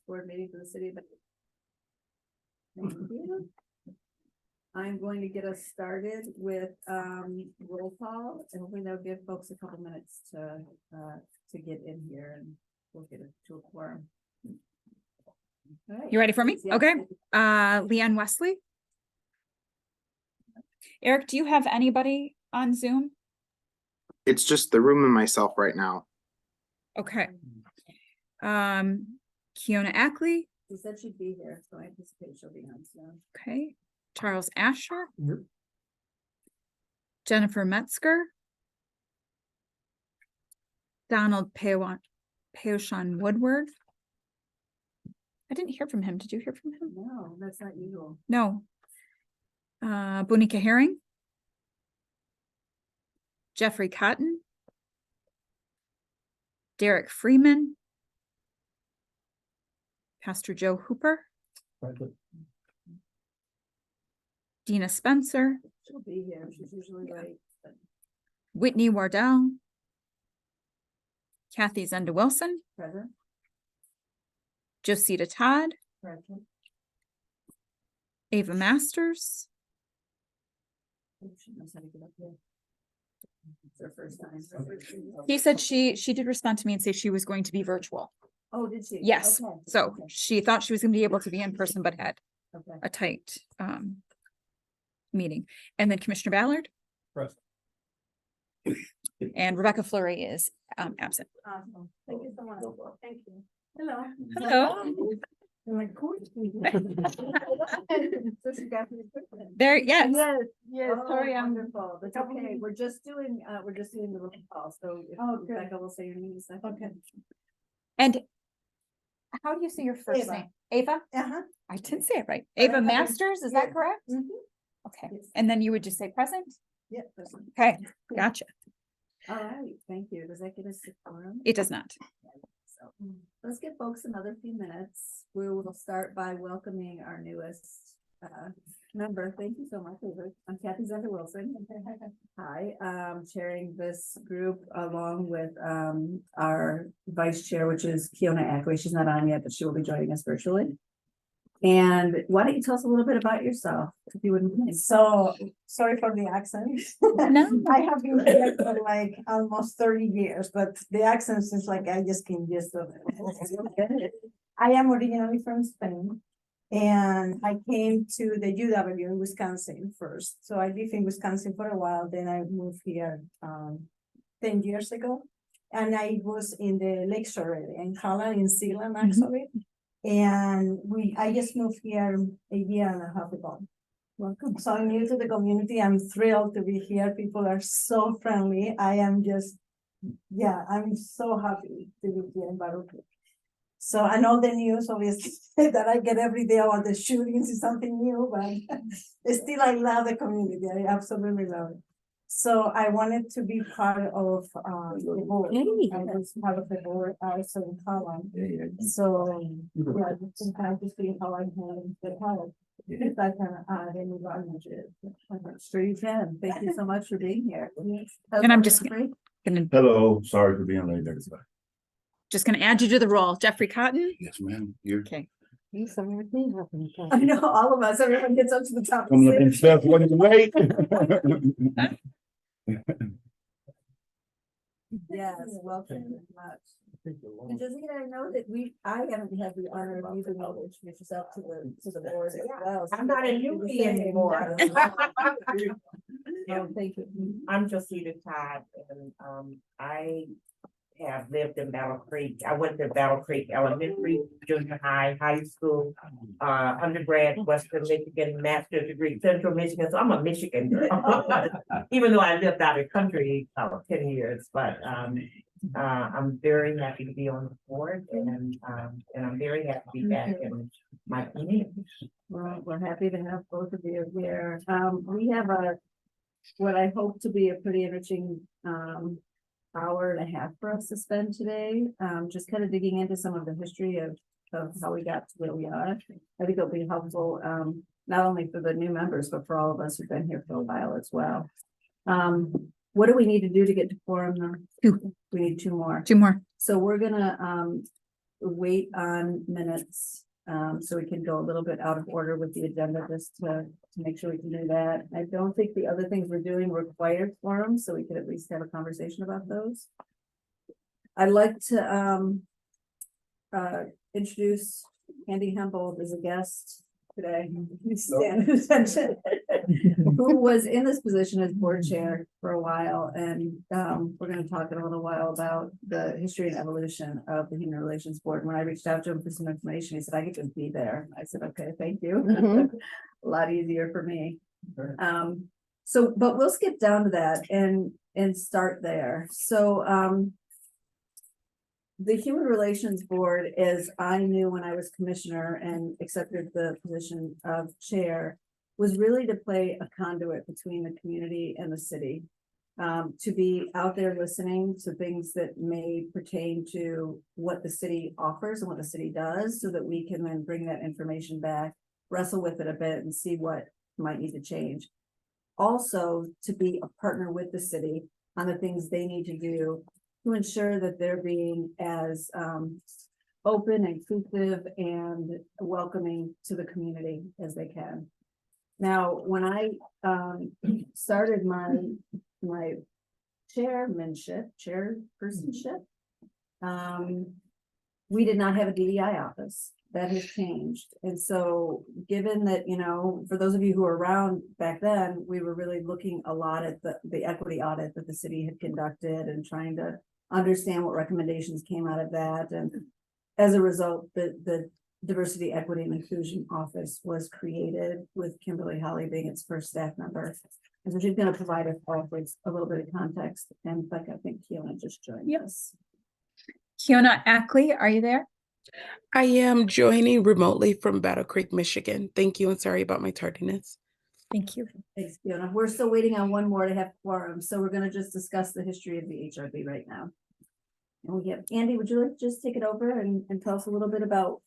board meeting for the city. Thank you. I'm going to get us started with roll call, and hopefully that'll give folks a couple minutes to get in here, and we'll get it to a quorum. Okay. You ready for me? Yes. Okay. Leanne Wesley. Eric, do you have anybody on Zoom? It's just the room and myself right now. Okay. Kiona Ackley. She said she'd be here, so I anticipate she'll be on soon. Okay. Charles Asher. Jennifer Metzger. Donald Peoshan Woodward. I didn't hear from him. Did you hear from him? No, that's not usual. No. Bonica Herring. Jeffrey Cotton. Derek Freeman. Pastor Joe Hooper. Dina Spencer. She'll be here. She's usually late. But... Whitney Wardell. Kathy Zenda Wilson. Present. Josita Todd. Present. Ava Masters. Oh, she knows how to get up here. It's her first time. He said she did respond to me and say she was going to be virtual. Oh, did she? Yes. Okay. So Okay. she thought she was going to be able to be in person, but had Okay. a tight meeting. And then Commissioner Ballard. Present. And Rebecca Fleury is absent. Awesome. Thank you so much. Thank you. Hello. Hello. I'm like, cool. So she got me equipment. There, yes. Yes, Oh, sorry, wonderful. That's okay. We're just doing the roll call. So if Rebecca will say your name in a second. Okay. And how do you say your first Ava. name? Ava? Uh-huh. I didn't say it right. Ava I- Masters, is that yeah. correct? Okay. Yes. And then you would just say present? Yeah. Okay, gotcha. All right, thank you. Does that get us to quorum? It does not. So let's give folks another few minutes. We will start by welcoming our newest member. Thank you so much. I'm Kathy Zenda Wilson. Hi, chairing this group along with our vice chair, which is Kiona Ackley. She's not on yet, but she will be joining us virtually. And why don't you tell us a little bit about yourself, if you wouldn't mind? So, sorry for the accent. No. I have been here for like almost 30 years, but the accent is like, I just came used to it. I am originally from Spain, and I came to the UW in Wisconsin first. So I lived in Wisconsin for a while, then I moved here 10 years ago. And I was in the Lakeshore area, in Holland, in Zeeland, actually. And I just moved here a year and a half ago. Welcome. So I'm new to the community. I'm thrilled to be here. People are so friendly. I'm so happy to be here in Baruch. So I know the news, obviously, that I get every day about the shootings is something new, but still I love the community. I absolutely love it. So I wanted to be part of the board. I was part of the board also in Holland. So yeah, just kind of see how I can get help. If I can add any value to it. Sure you can. Thank you so much for being here. And I'm just Jeffrey? gonna Hello, sorry for being late, everybody. add you to the roll. Jeffrey Cotton. Yes, ma'am. You're Okay. I know, all of us, everyone gets up to the top. coming up in stuff, what is late? Yes, welcome very much. And Jessica, I know that I haven't had the honor of you being able to introduce yourself to the board as well. I'm not a newbie anymore. Oh, thank you. I'm Josita Todd, and I have lived in Battle Creek. I went to Battle Creek Elementary, junior high, high school, undergrad, Western Michigan, master's degree, Central Michigan. So I'm a Michigan girl, even though I lived out of country 10 years. But I'm very happy to be on the board, and I'm very happy to be back in my community. Well, we're happy to have both of you here. We have what I hope to be a pretty enriching hour and a half for us to spend today, just kind of digging into some of the history of how we got to where we are. I think it'll be helpful, not only for the new members, but for all of us who've been here for a while as well. What do we need to do to get to quorum? 2. We need 2 more. 2 more. So we're gonna wait on minutes. So we can go a little bit out of order with the agenda just to make sure we can do that. I don't think the other things we're doing require quorum, so we could at least have a conversation about those. I'd like to introduce Andy Hempel as a guest today. Stand at attention. Who was in this position as board chair for a while, and we're gonna talk in a little while about the history and evolution of the Human Relations Board. When I reached out to him for some information, he said, I get to be there. I said, okay, thank you. A lot easier for me. So, but we'll skip down to that and start there. So, the Human Relations Board, as I knew when I was commissioner and accepted the position of chair, was really to play a conduit between the community and the city. To be out there listening to things that may pertain to what the city offers and what the city does, so that we can then bring that information back, wrestle with it a bit and see what might need to change. Also, to be a partner with the city on the things they need to do to ensure that they're being as open, inclusive, and welcoming to the community as they can. Now, when I started my chairpersonship, we did not have a DEI office. That has changed. And so, given that, you know, for those of you who were around back then, we were really looking a lot at the equity audit that the city had conducted and trying to understand what recommendations came out of that. And as a result, the Diversity, Equity, and Inclusion Office was created, with Kimberly Holly being its first staff member. And so she's going to provide us all with a little bit of context. And in fact, I think Keona just joined us. Keona Ackley, are you there? I am joining remotely from Battle Creek, Michigan. Thank you, and sorry about my tardiness. Thank you. Thanks, Fiona. We're still waiting on one more to have quorum, so we're gonna just discuss the history of the HRB right now. And we have, Andy, would you like to just take it over and tell us a little bit about,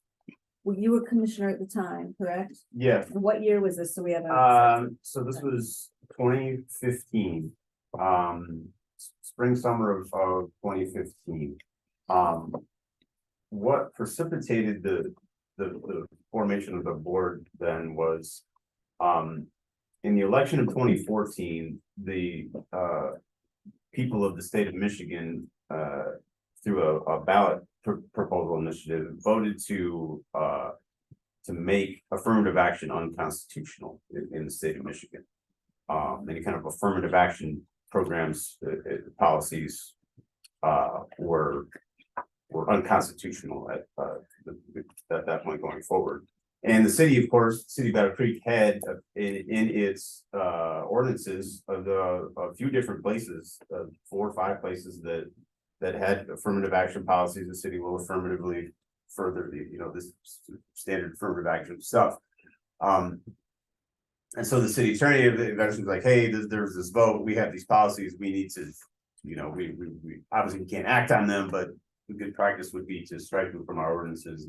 well, you were commissioner at the time, correct? Yeah, And what year was this? So we have a. so this was 2015, spring, summer of 2015. What precipitated the formation of the board then was, in the election of 2014, the people of the state of Michigan, through a ballot proposal initiative, voted to make affirmative action unconstitutional in the state of Michigan. Any kind of affirmative action programs, policies were unconstitutional at that point going forward. And the city, of course, City of Battle Creek had in its ordinances a few different places, 4 or 5 places that had affirmative action policies. The city will affirmatively further this standard affirmative action stuff. And so the city attorney eventually was like, hey, there's this vote, we have these policies, we need to, we obviously we can't act on them, but a good practice would be to strike them from our ordinances,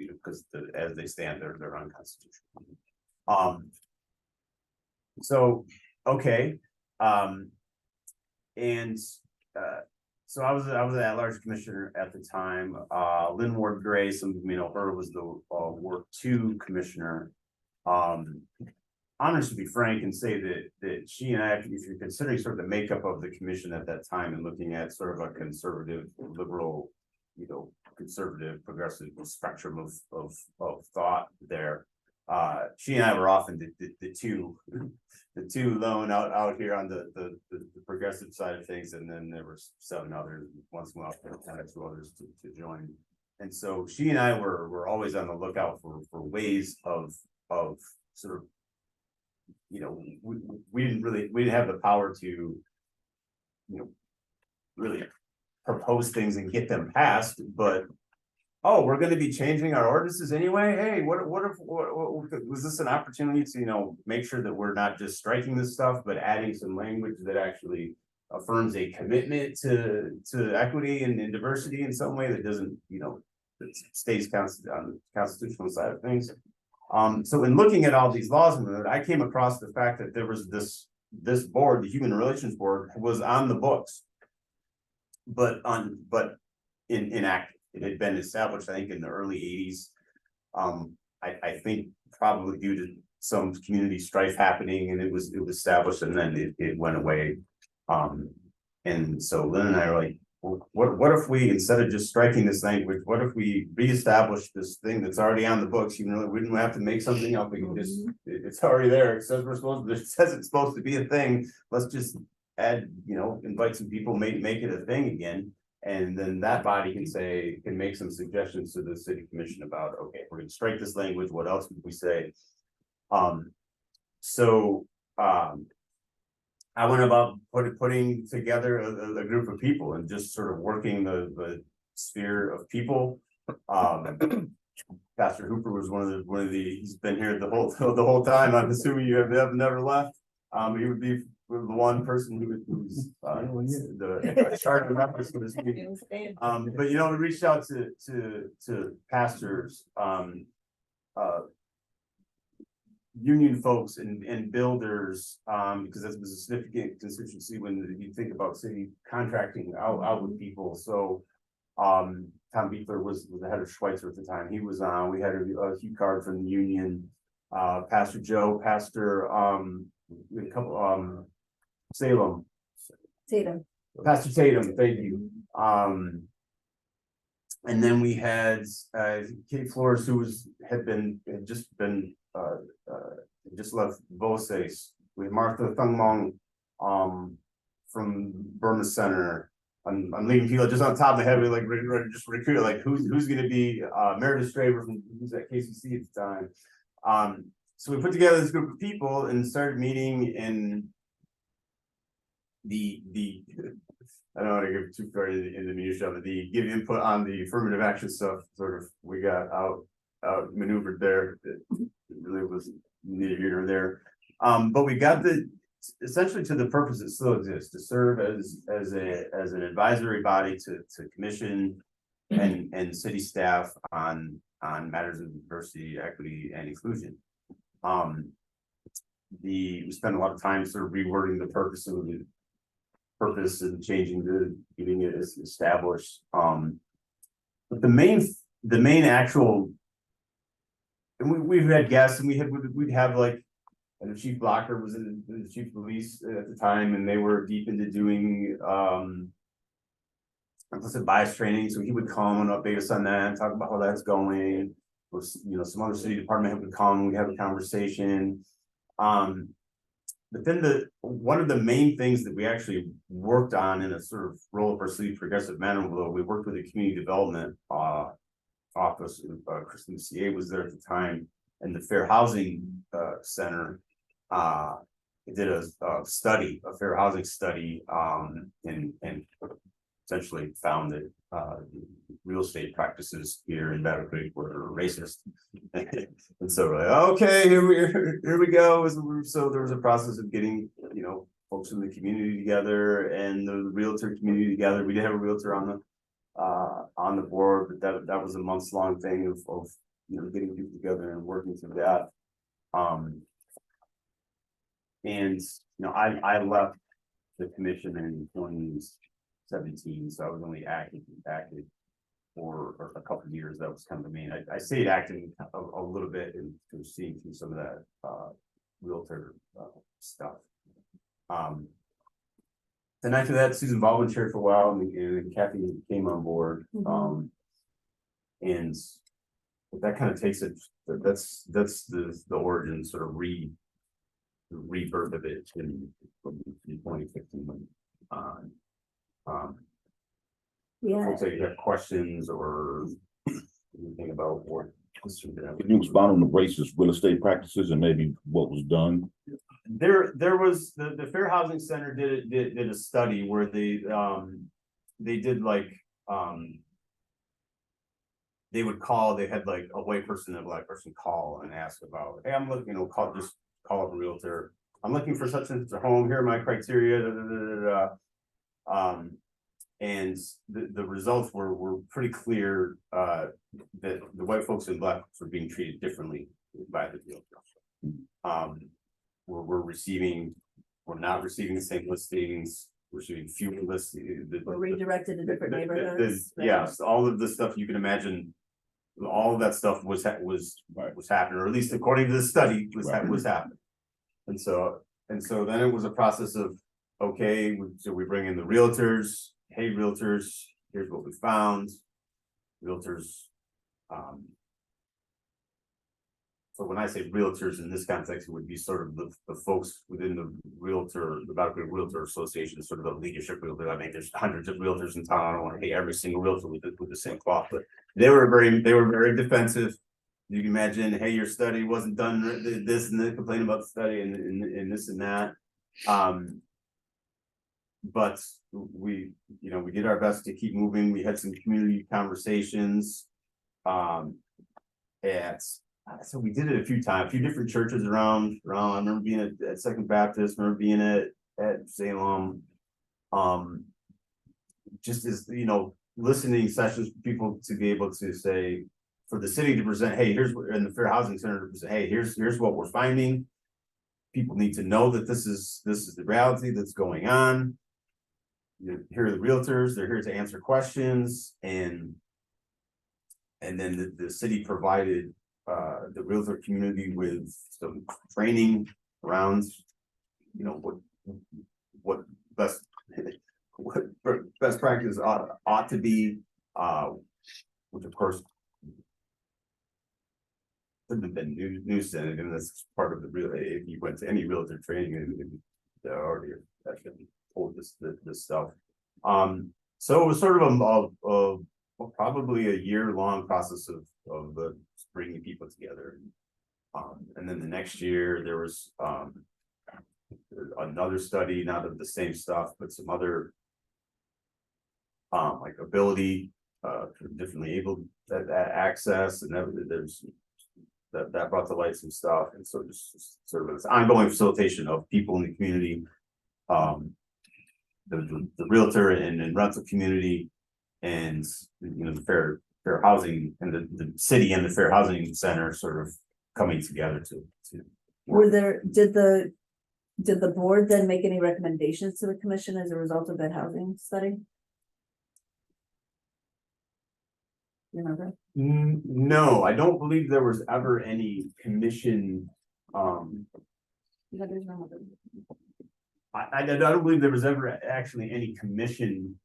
because as they stand, they're unconstitutional. So, okay. So I was an at-large commissioner at the time. Lynn Ward Gray, some of you may know her, was the Ward 2 commissioner. Honest to be frank and say that she and I, if you're considering sort of the makeup of the commission at that time and looking at sort of a conservative, liberal, conservative, progressive spectrum of thought there, she and I were often the two lone out here on the progressive side of things, and then there were 7 others. Once in a while, there were 2 others to join. And so she and I were always on the lookout for ways of sort of, we didn't have the power to, really propose things and get them passed, but we're going to be changing our ordinances anyway. Hey, what was this an opportunity to, make sure that we're not just striking this stuff, but adding some language that actually affirms a commitment to equity and diversity in some way that doesn't, that stays on the constitutional side of things. So in looking at all these laws, I came across the fact that there was this board, the Human Relations Board, was on the books, but inactive. it had been established, I think, in the early eighties. I think probably due to some community strife happening, and it was established, and then it went away. And so Lynn and I are like, well, what if we, instead of just striking this language, what if we reestablish this thing that's already on the books? You know, we didn't have to make something up, we can just, it's already there, it says it says it's supposed to be a thing, let's just add, you know, invite some people, make it a thing again. And then that body can make some suggestions to the city commission about, okay, we're gonna strike this language, what else would we say? I went about putting together a group of people and just sort of working the sphere of people. Pastor Hooper was one of the he's been here the whole time. I'm assuming you have never left. He would be the one person who's the charter member, so to speak. But you know, we reached out to pastors, union folks and builders, because that was a significant constituency when you think about city contracting out with people. So Tom Beekler was the head of Schweitzer at the time. He was on. We had a Hugh Card from the union, Pastor Joe, Pastor we had a couple Salem. Tatum. Pastor Tatum, thank you. And then we had Kate Flores, who had just left Vosges. We had Martha Thungmong from Burma Center. I'm leaving people just on top of my head, like ready to just recruit, like who's going to be Meredith Straver from who's at KCC at the time. So we put together this group of people and started meeting, and the I don't want to give too far in the minutia of it. The give input on the affirmative action stuff, sort of we got outmaneuvered there. It really was neither here nor there. But we got essentially to the purpose that still exists, to serve as an advisory body to commission and city staff on matters of diversity, equity, and inclusion. We spent a lot of time sort of rewording the purpose and getting it established. But the main actual, and we've had guests, and we'd have like, and the chief blocker was in the chief of police at the time, and they were deep into doing implicit bias training. So he would come and update us on that and talk about how that's going. Or, you know, some other city department head would come, we'd have a conversation. But then one of the main things that we actually worked on in a sort of roll up our sleeve progressive manner, although we worked with the community development office, Kristen CA was there at the time, and the Fair Housing Center did a fair housing study, and essentially found that real estate practices here in Battle Creek were racist. And so we're like, okay, here we go. So there was a process of getting, you know, folks in the community together and the realtor community together. We did have a realtor on the board, but that was a months-long thing of you know, getting people together and working through that. And you know, I left the commission in 2017, so I was only active for a couple of years. That was kind of the main. I stayed acting a little bit and seeing through some of that realtor stuff. Then after that, Susan Baldwin chaired for a while, and Kathy came on board. And that kind of takes it. That's the origin, sort of rebirth of it in 2015. Yeah. Folks, if you have questions or anything about what. Can you expound on the racist real estate practices and maybe what was done? There was the Fair Housing Center did a study where they did like they would call, they had like a white person and a black person call and ask about, hey, I'm looking, call up a realtor, I'm looking for such and such a home, here are my criteria, and the results were pretty clear that the white folks and black folks were being treated differently by the realtor. We're not receiving the same listings. receiving fewer lists. We're redirected to different neighborhoods. right? Yes, all of the stuff you can imagine. All of that stuff was happening, or at least according to the study, was happening. And so then it was a process of, okay, so we bring in the realtors, hey, realtors, here's what we found. Realtors, so when I say realtors in this context, it would be sort of the folks within the Battle Creek Realtor Association, sort of a leadership realtor. I mean, there's hundreds of realtors in town. I don't want to hate every single realtor with the same cloth, but they were very defensive. You can imagine, hey, your study wasn't done, this and then complain about the study and this and that. But we did our best to keep moving. We had some community conversations. So we did it a few times, a few different churches around. I remember being at Second Baptist, remember being at Salem. Just as, listening sessions for people to be able to say, for the city to present, hey, here's what, in the Fair Housing Center to present, hey, here's what we're finding. People need to know that this is the reality that's going on. Here are the realtors, they're here to answer questions, and then the city provided the realtor community with some training around, what best practice ought to be, which of course couldn't have been news to it, and that's part of the real. If you went to any realtor training, they already actually told this stuff. So it was sort of probably a year-long process of bringing people together. And then the next year there was another study, not of the same stuff, but some other like ability for differently able access, and that brought to light some stuff. And so just sort of this ongoing facilitation of people in the community, the realtor and rental community, and the fair housing, and the city and the Fair Housing Center sort of coming together to Did the board then make any recommendations to the commission as a result of that housing study? You remember? No, I don't believe there was ever any commission. Yeah, there's no other. I don't believe there was ever actually any commission.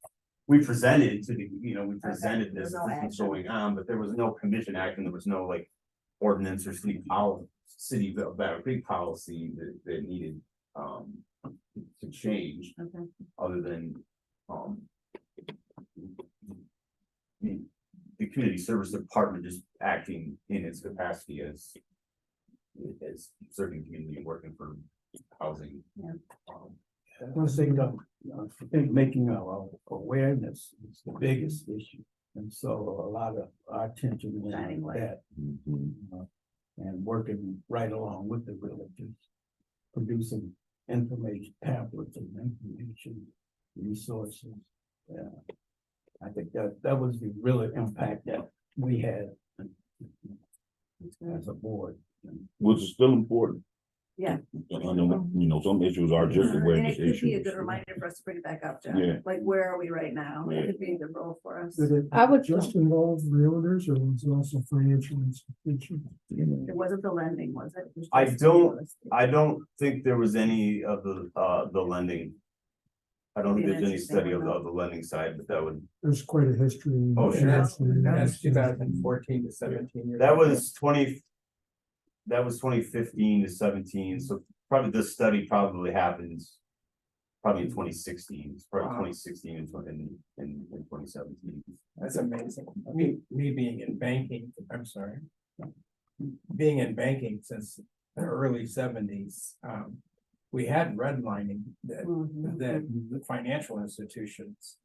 We presented to we presented There's this no was action. going on, but there was no commission action. There was no like ordinance or city Battle Creek policy that needed to change, Okay. other than the community service department just acting in its capacity as serving community and working for housing. Yeah. One thing, I think making awareness is the biggest issue. And so a lot of our attention went Shining on light. that. And working right along with the realtors, producing information, pamphlets and information resources. Yeah. I think that was the real impact that we had as a board. Which is still important. Yeah. I know, some issues are just And awareness it could be a issues. good reminder for us to bring it back up, Jeff. Yeah. Like, where are we right now? Yeah. It could be a good role for us. Did it I would- just involve realtors, or was it also financial institutions? It wasn't the lending, was it? It was I just don't- real estate. I don't think there was any of the lending. I don't think Maybe an there's any interesting study one, of the lending side, but that would, There's quite a history. Oh, sure. That's- That's 2014 to 17. that was 2015 to 17, so probably this study probably happens probably in 2016, it's probably Wow. 2016 and 2017. That's amazing. Me being in banking, I'm sorry. Being in banking since the early 70s, we had redlining that Mhm. the financial institutions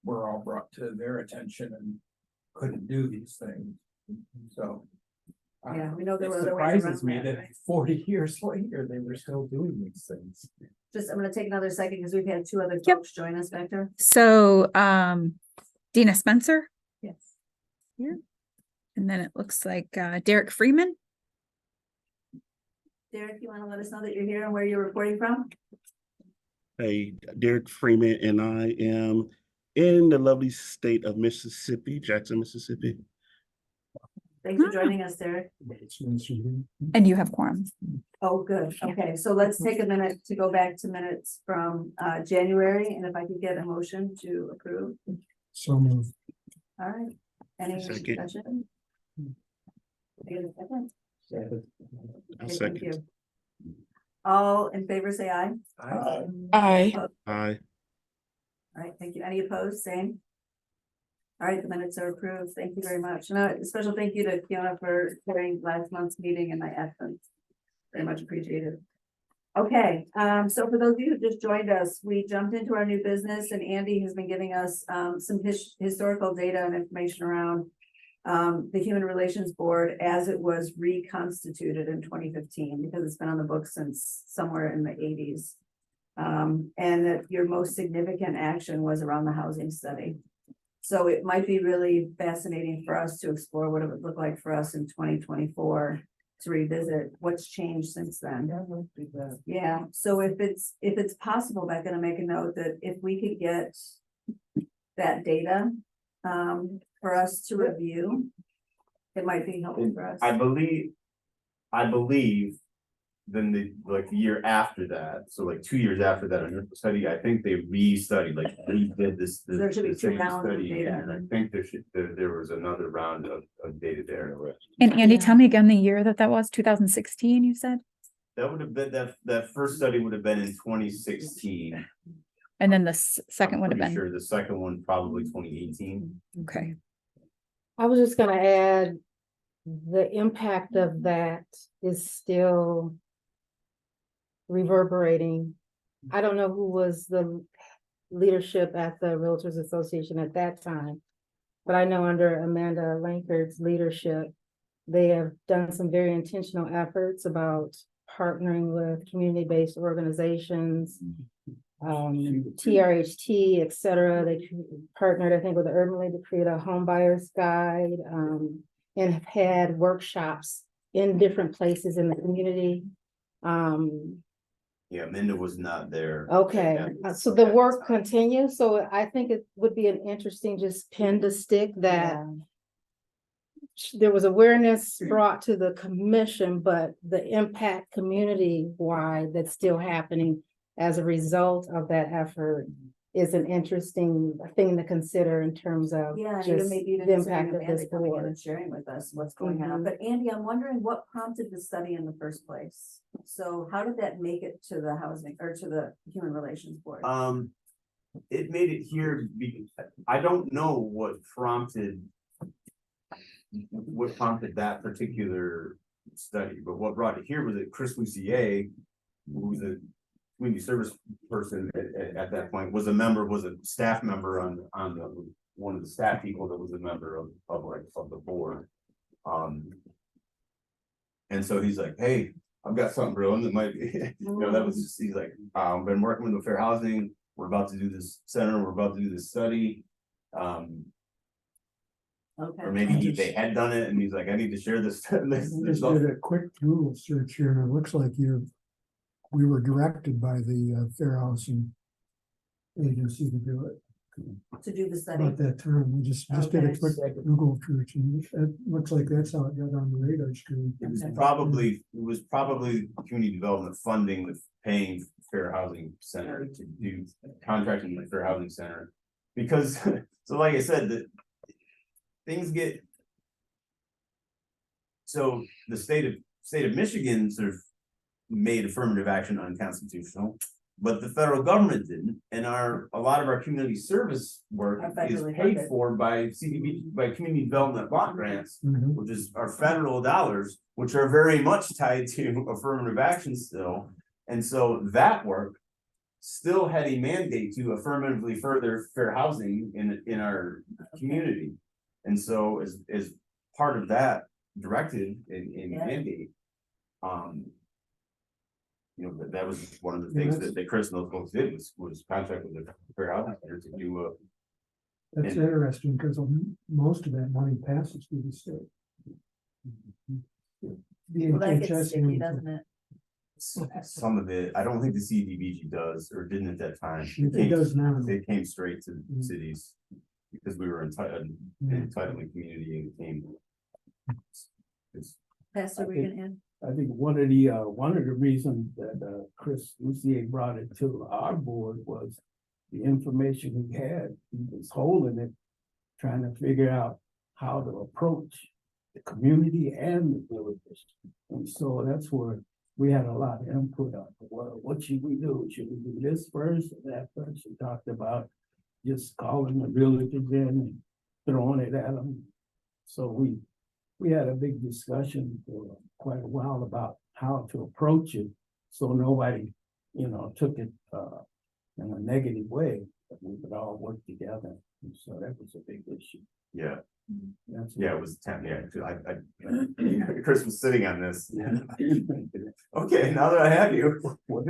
were all brought to their attention and couldn't do these things. So. Yeah, we know there It were other ways surprises around me that, that right? 40 years later, they were still doing these things. Just, I'm gonna take another second because we've had two other Yep. folks join us, Victor. So, Dina Spencer, Yes. and then it looks like Derek Freeman. Derek, you wanna let us know that you're here and where you're reporting from? Hey, Derek Freeman, and I am in the lovely state of Mississippi, Jackson, Mississippi. Thanks for joining us, Derek. It's nice to meet you. And you have quorum. Oh, good. Okay, so let's take a minute to go back to minutes from January, and if I could get a motion to approve. So moved. All right, any Second. discussion? Get a second? I'll Okay, thank second. you. All in favor, say aye. Aye. Aye. All right, thank you. Any opposed, same? All right, the minutes are approved. Thank you very much. And a special thank you to Fiona for carrying last month's meeting in my absence. Very much appreciated. Okay, so for those of you who just joined us, we jumped into our new business and Andy has been giving us some historical data and information around the Human Relations Board as it was reconstituted in 2015, because it's been on the books since somewhere in the 80s. And that your most significant action was around the housing study. So it might be really fascinating for us to explore what it would look like for us in 2024 to revisit what's changed since then. Yeah, so if it's possible, I'm gonna make a note that if we could get that data for us to review, it might be helpful for us. I believe then the year after that, so like 2 years after that initial study, I think they re-studied, like redid this. There should be the two same rounds of study, data. And I think there was another round of data there. And Andy, Yeah. tell me again the year that was, 2016, you said? That would have been, that first study would have been in 2016. And then the second I'm would have pretty been, Sure, the second one probably 2018. okay. I was just gonna add, the impact of that is still reverberating. I don't know who was the leadership at the Realtors Association at that time, but I know under Amanda Lankard's leadership, they have done some very intentional efforts about partnering with community-based organizations, TRHT, et cetera. They partnered, I think, with the Urban League to create a home buyer's guide, and have had workshops in different places in the community. Yeah, Minda was not there. Okay, so the work continues, so I think it would be an interesting just pin to stick that there was awareness brought to the commission, but the impact community-wide that's still happening as a result of that effort is an interesting thing to consider in terms of Yeah, and just even maybe even the considering impact of Amanda this coming in board. and sharing with us what's going on. Mhm. But Andy, I'm wondering what prompted the study in the first place? So how did that make it to the housing or to the Human Relations Board? It made it here, I don't know what prompted that particular study, but what brought it here was that Chris Lucier, who was a community service person at that point, was a staff member on one of the staff people that was a member of the board. And so he's like, hey, I've got something brewing that might be, that was just, he's like, been working with the fair housing. We're about to do this center. We're about to do this study. Okay. Or maybe they had done it and he's like, I need to share this. I just did a quick Google search here and it looks like we were directed by the Fair Housing Agency to do it. To do the study. About that term, we just did a Okay. quick Google search and it looks like that's how it got on the radar screen. It was probably community development funding with paying Fair Housing Center to do contracting with Fair Housing Center. Because, so like I said, that things get. So the state of Michigan sort of made affirmative action unconstitutional, but the federal government didn't. And a lot of our community service work is Federally paid funded. for by community development block grants, Mhm. which is our federal dollars, which are very much tied to affirmative action still. And so that work still had a mandate to affirmatively further fair housing in our community. And so as part of that directive and Yeah. mandate, that was one of the things that Chris and those folks did was contract with the fair housing center to do That's interesting because most of that money passes through the state. The Well, that gets HHS sticky, money- doesn't it? some of it, I don't think the CDBG does, or didn't at that time. It does now. They came straight to the cities because we were entitled, entitlement community and came. Pastor, were you gonna add? I think one of the reasons that Chris Lucier brought it to our board was the information he had. He was holding it, trying to figure out how to approach the community and the villages. And so that's where we had a lot of input on, well, what should we do? Should we do this first or that first? We talked about just calling the villages in and throwing it at them. So we had a big discussion for quite a while about how to approach it, so nobody, took it in a negative way, but we could all work together. And so that was a big issue. Yeah, That's yeah, it was 10, yeah, 'cause I Chris was sitting on this. Okay, now that I have you, well,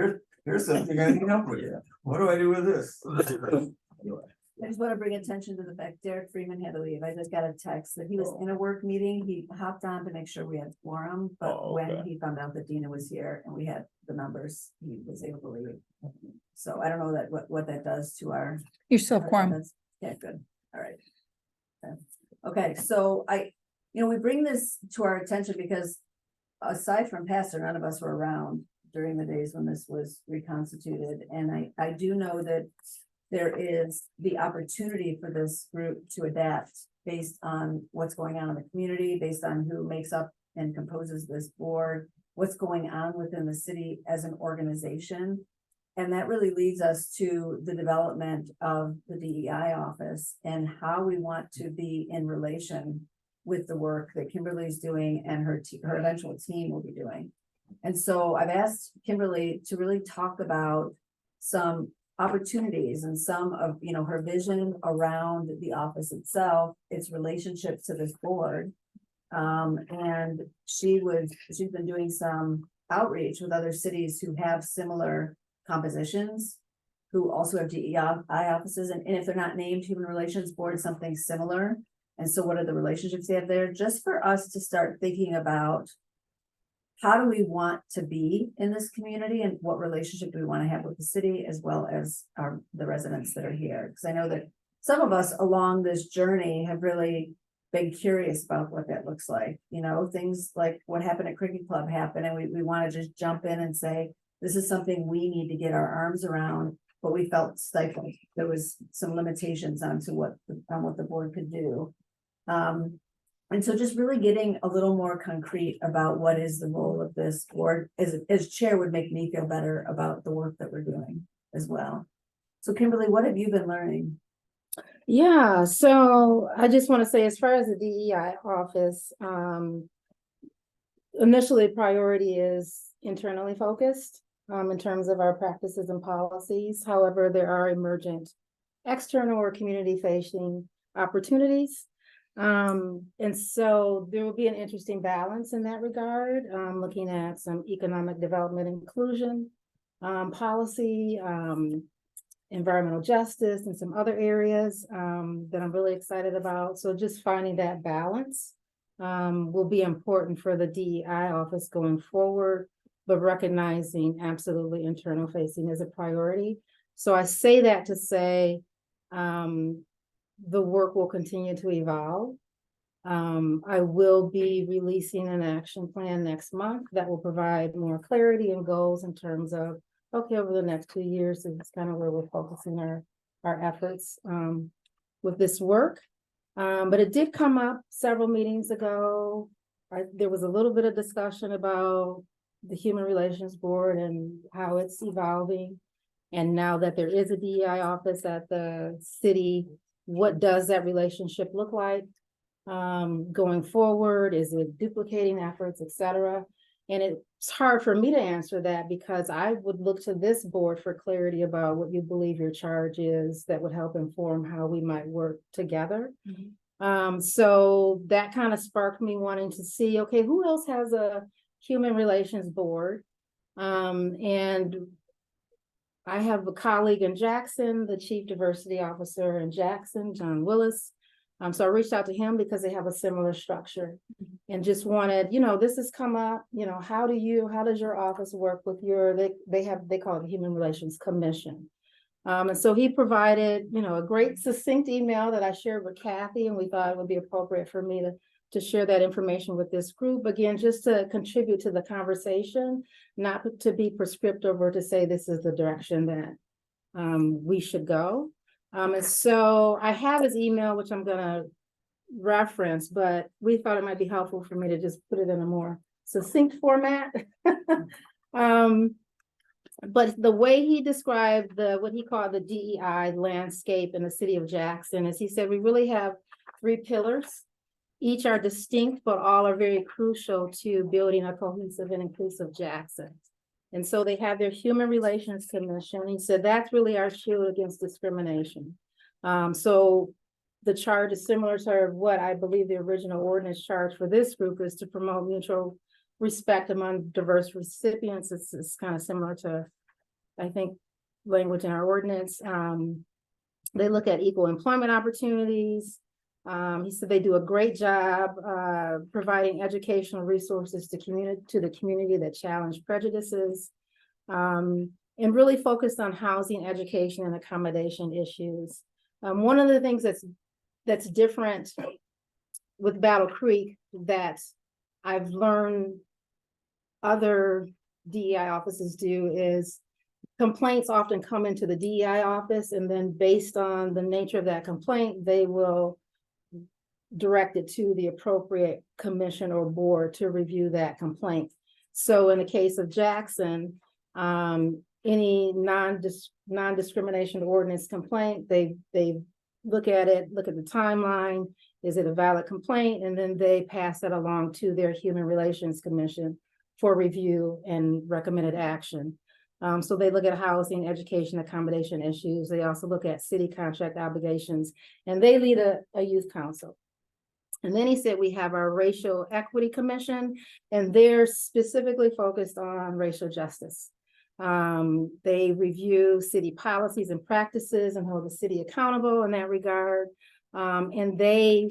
here's something I can help with. What do I do with this? I just want to bring attention to the fact Derek Freeman had to leave. I just got a text that he was in a work meeting. He hopped on to make sure we had quorum, but Oh, when okay. he found out that Dina was here and we had the numbers, he was able to leave. So I don't know what that does to our. You still have quorum. Yeah, good. All right. Okay, so we bring this to our attention because aside from Pastor, none of us were around during the days when this was reconstituted. And I do know that there is the opportunity for this group to adapt based on what's going on in the community, based on who makes up and composes this board, what's going on within the city as an organization. And that really leads us to the development of the DEI office and how we want to be in relation with the work that Kimberly's doing and her eventual team will be doing. And so I've asked Kimberly to really talk about some opportunities and some of, her vision around the office itself, its relationship to this board. And she's been doing some outreach with other cities who have similar compositions, who also have DEI offices, and if they're not named Human Relations Board, something similar. And so what are the relationships they have there? Just for us to start thinking about how do we want to be in this community and what relationship do we want to have with the city as well as the residents that are here? Because I know that some of us along this journey have really been curious about what that looks like. Things like what happened at Cricket Club happened, and we want to just jump in and say, this is something we need to get our arms around, but we felt stifled. There was some limitations on what the board could do. And so just really getting a little more concrete about what is the role of this board as chair would make me feel better about the work that we're doing as well. So Kimberly, what have you been learning? Yeah, so I just want to say, as far as the DEI office, initially priority is internally focused in terms of our practices and policies. However, there are emergent external or community facing opportunities. And so there will be an interesting balance in that regard, looking at some economic development inclusion, policy, environmental justice, and some other areas that I'm really excited about. So just finding that balance will be important for the DEI office going forward, but recognizing absolutely internal facing as a priority. So I say that to say, the work will continue to evolve. I will be releasing an action plan next month that will provide more clarity and goals in terms of, okay, over the next 2 years, is kind of where we're focusing our efforts with this work. But it did come up several meetings ago. There was a little bit of discussion about the Human Relations Board and how it's evolving. And now that there is a DEI office at the city, what does that relationship look like going forward? Is it duplicating efforts, et cetera? And it's hard for me to answer that because I would look to this board for clarity about what you believe your charge is that would help inform how we might work together. Mm-hmm. So that kind of sparked me wanting to see, okay, who else has a Human Relations Board? And I have a colleague in Jackson, the Chief Diversity Officer in Jackson, John Willis, So I reached out to him because they have a similar structure and just wanted, this has come up, how does your office work with they call it the Human Relations Commission. And so he provided, a great succinct email that I shared with Kathy, and we thought it would be appropriate for me to share that information with this group, again, just to contribute to the conversation, not to be prescriptive or to say this is the direction that we should go. And so I have his email, which I'm gonna reference, but we thought it might be helpful for me to just put it in a more succinct format. But the way he described what he called the DEI landscape in the city of Jackson is he said, we really have 3 pillars. Each are distinct, but all are very crucial to building a cohesive and inclusive Jackson. And so they have their Human Relations Commission. He said, that's really our shield against discrimination. So the charge is similar to what I believe the original ordinance charge for this group is, to promote mutual respect among diverse recipients. It's kind of similar to, I think, language in our ordinance. They look at equal employment opportunities. He said they do a great job providing educational resources to the community that challenge prejudices, and really focused on housing, education, and accommodation issues. One of the things that's different with Battle Creek that I've learned other DEI offices do is complaints often come into the DEI office, and then based on the nature of that complaint, they will direct it to the appropriate commission or board to review that complaint. So in the case of Jackson, any non-discrimination ordinance complaint, they look at it, look at the timeline, is it a valid complaint? And then they pass that along to their Human Relations Commission for review and recommended action. So they look at housing, education, accommodation issues. They also look at city contract obligations, and they lead a youth council. And then he said, we have our Racial Equity Commission, and they're specifically focused on racial justice. They review city policies and practices and hold the city accountable in that regard. And they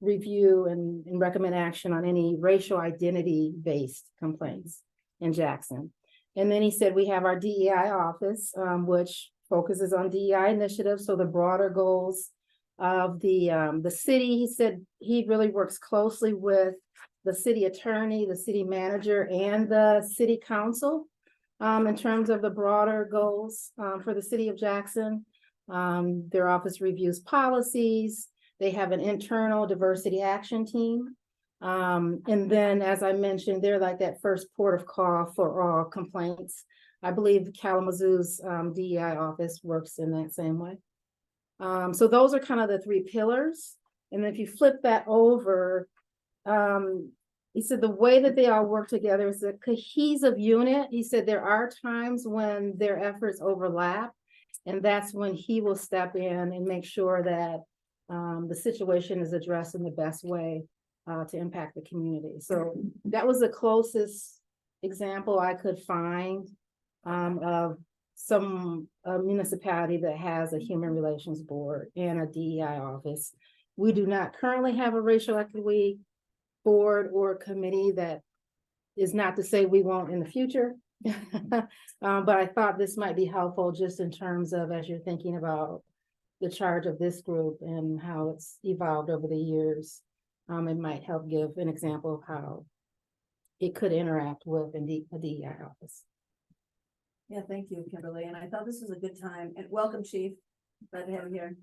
review and recommend action on any racial identity-based complaints in Jackson. And then he said, we have our DEI office, which focuses on DEI initiatives. So the broader goals of the city, he said he really works closely with the city attorney, the city manager, and the city council in terms of the broader goals for the city of Jackson. Their office reviews policies. They have an internal diversity action team. And then, as I mentioned, they're like that first port of call for all complaints. I believe Kalamazoo's DEI office works in that same way. So those are kind of the 3 pillars. And if you flip that over, he said the way that they all work together is a cohesive unit. He said there are times when their efforts overlap, and that's when he will step in and make sure that the situation is addressed in the best way to impact the community. So that was the closest example I could find of some municipality that has a human relations board and a DEI office. We do not currently have a racial equity board or committee. That is not to say we won't in the future. But I thought this might be helpful just in terms of, as you're thinking about the charge of this group and how it's evolved over the years, it might help give an example of how it could interact with a DEI office. Yeah, thank you, Kimberly. And I thought this was a good time, and welcome, Chief. Glad to have you here.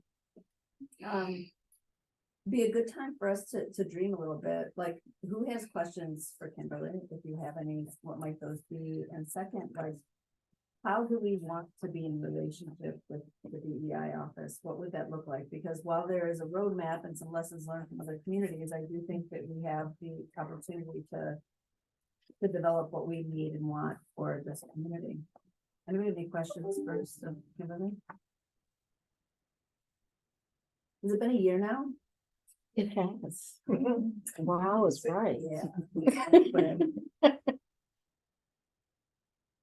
Be a good time for us to dream a little bit. Like, who has questions for Kimberly? If you have any, what might those be? And second, like, how do we want to be in relationship with the DEI office? What would that look like? Because while there is a roadmap and some lessons learned from other communities, I do think that we have the opportunity to develop what we need and want for this community. Anybody have any questions first of Kimberly? Has it been a year now? It has. Wow, it's right. Yeah.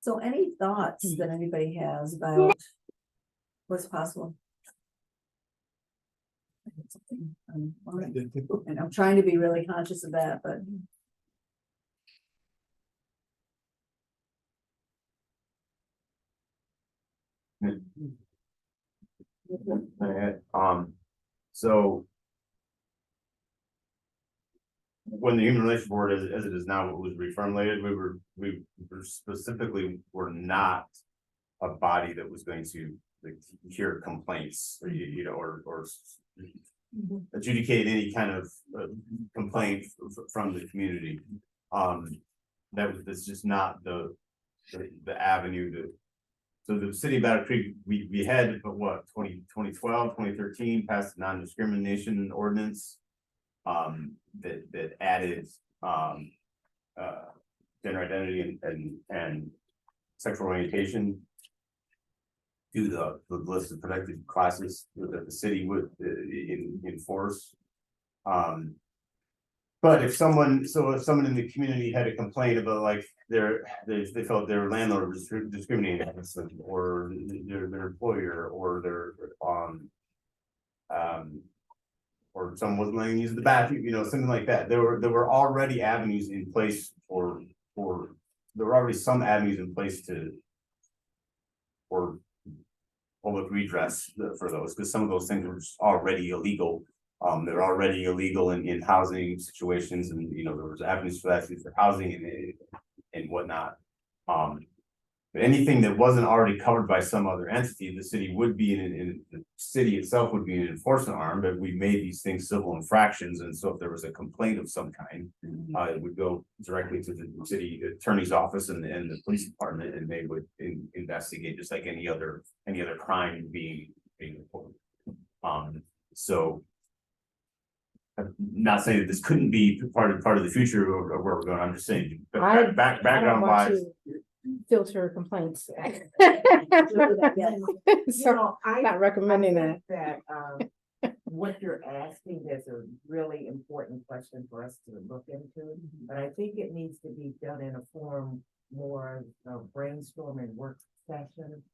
So any thoughts that anybody has about what's possible? And I'm trying to be really conscious of that, but. So. When the Human Relations Board, as it is now, was reformulated, we were specifically were not a body that was going to like hear complaints, or you know, or adjudicate any kind of complaint from the community. That's just not the avenue to. So the city of Battle Creek, we had, but what, 2012, 2013 passed a non-discrimination ordinance. That added gender identity and sexual orientation to the list of protected classes that the city would enforce. But if someone in the community had a complaint about like they felt their landlord was discriminating against them, or their employer, or their or someone wasn't letting them use the bathroom, you know, something like that. There were already avenues in place there were already some avenues in place for public redress for those, because some of those things were just already illegal. They're already illegal in housing situations, and you know, there was avenues for that for housing and whatnot. But anything that wasn't already covered by some other entity, the city would be in the city itself would be an enforcement arm, but we made these things civil infractions. And so if there was a complaint of some kind, it would go directly to the city attorney's office and the police department, and they would investigate just like any other crime being reported. So I'm not saying that this couldn't be part of the future or where we're going. I'm just saying background wise. Filter complaints. You So know, not recommending I think that what you're asking is a really important question for us to look into, but I think it needs to be done in a form more of brainstorming work session.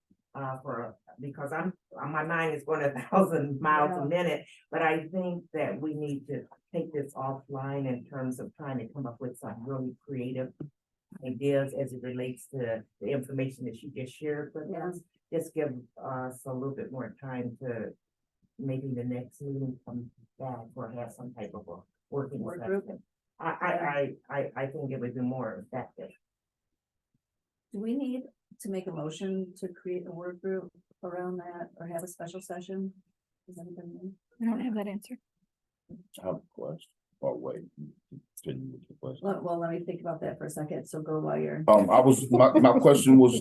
Because my mind is going 1,000 miles a minute, but I think that we need to take this offline in terms of trying to come up with some really creative ideas as it relates to the information that you just shared with us. Just give us a little bit more time to maybe the next meeting come back or have some type of a working group. I think it would be more effective. Do we need to make a motion to create a work group around that or have a special session? Does anybody know? I don't have that answer. I have a question. Oh, wait. Continue with the question. Well, let me think about that for a second. So go while you're. My question was,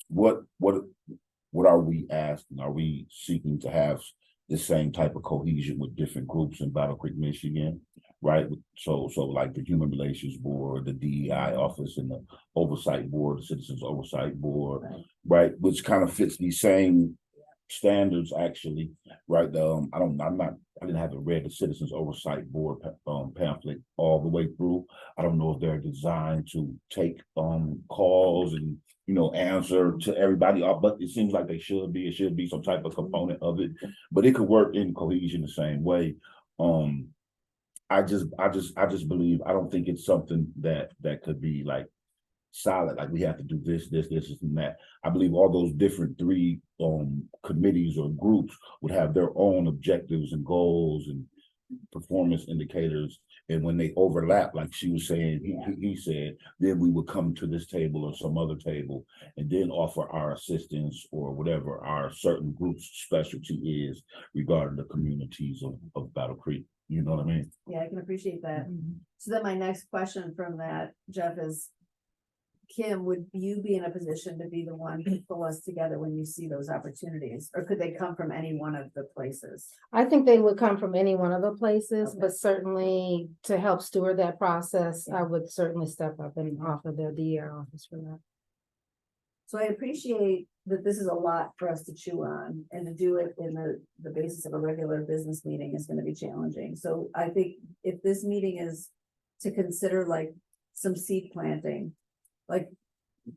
what are we asking? Are we seeking to have the same type of cohesion with different groups in Battle Creek, Michigan? Right? So like the Human Relations Board, the DEI office, and the Oversight Board, the Citizens Oversight Board, right? Which kind of fits these same standards actually, right? I haven't read the Citizens Oversight Board pamphlet all the way through. I don't know if they're designed to take calls and answer to everybody, but it seems like they should be. It should be some type of component of it, but it could work in cohesion the same way. I just believe, I don't think it's something that could be like solid, like we have to do this, and that. I believe all those different three committees or groups would have their own objectives and goals and performance indicators. And when they overlap, like she was saying, he said, then we would come to this table or some other table and then offer our assistance or whatever our certain group's specialty is regarding the communities of Battle Creek. You know what I mean? Yeah, I can appreciate that. So then my next question from that, Jeff, is Kim, would you be in a position to be the one to pull us together when you see those opportunities? Or could they come from any one of the places? I think they would come from any one of the places, Okay. but certainly to help steward that process, I would certainly step up and offer the DEI office for that. So I appreciate that this is a lot for us to chew on, and to do it in the basis of a regular business meeting is gonna be challenging. So I think if this meeting is to consider like some seed planting, like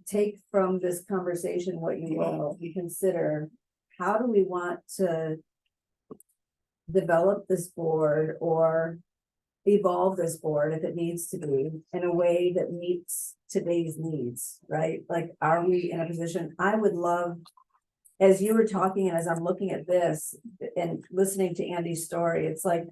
take from this conversation what you will, we consider, how do we want to develop this board or evolve this board if it needs to be in a way that meets today's needs, right? Like, are we in a position, I would love, as you were talking and as I'm looking at this and listening to Andy's story, it's like,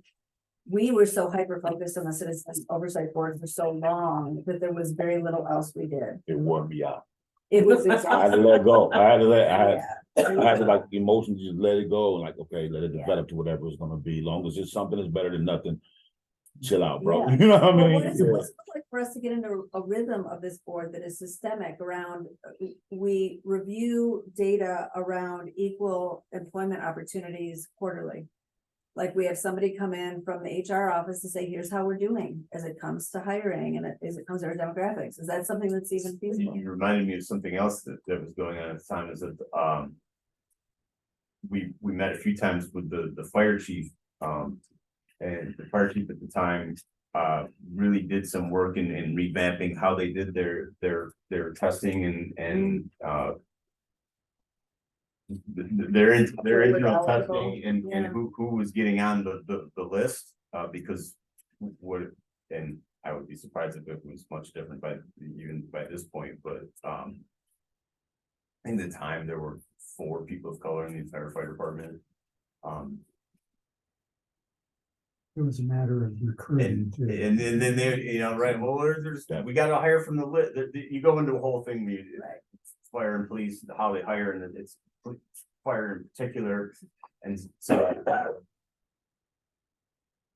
we were so hyper-focused on the Citizen Oversight Board for so long that there was very little else we did. It wore me out. It was I had to let go. I had Yeah. to like emotions, just let it go and like, okay, let it Yeah. develop to whatever it's gonna be. Long as it's something that's better than nothing. Chill out, bro. Yeah. You know what I Well, mean? what is it, Yeah. what's it look like for us to get into a rhythm of this board that is systemic around, we review data around equal employment opportunities quarterly? Like, we have somebody come in from the HR office to say, here's how we're doing as it comes to hiring and as it comes to our demographics. Is that something that's even feasible? You reminded me of something else that was going on at the time, is that, we met a few times with the fire chief, and the fire chief at the time, really did some work in revamping how they did their testing and, their internal testing and who was getting on the list, because what, and I would be surprised if it was much different even by this point, but, in the time, there were 4 people of color in the entire fire department. It was a matter of recruiting too. And then they, right, well, we gotta hire from the list, you go into a whole thing, fire and police, how they hire, and it's fire in particular, and so.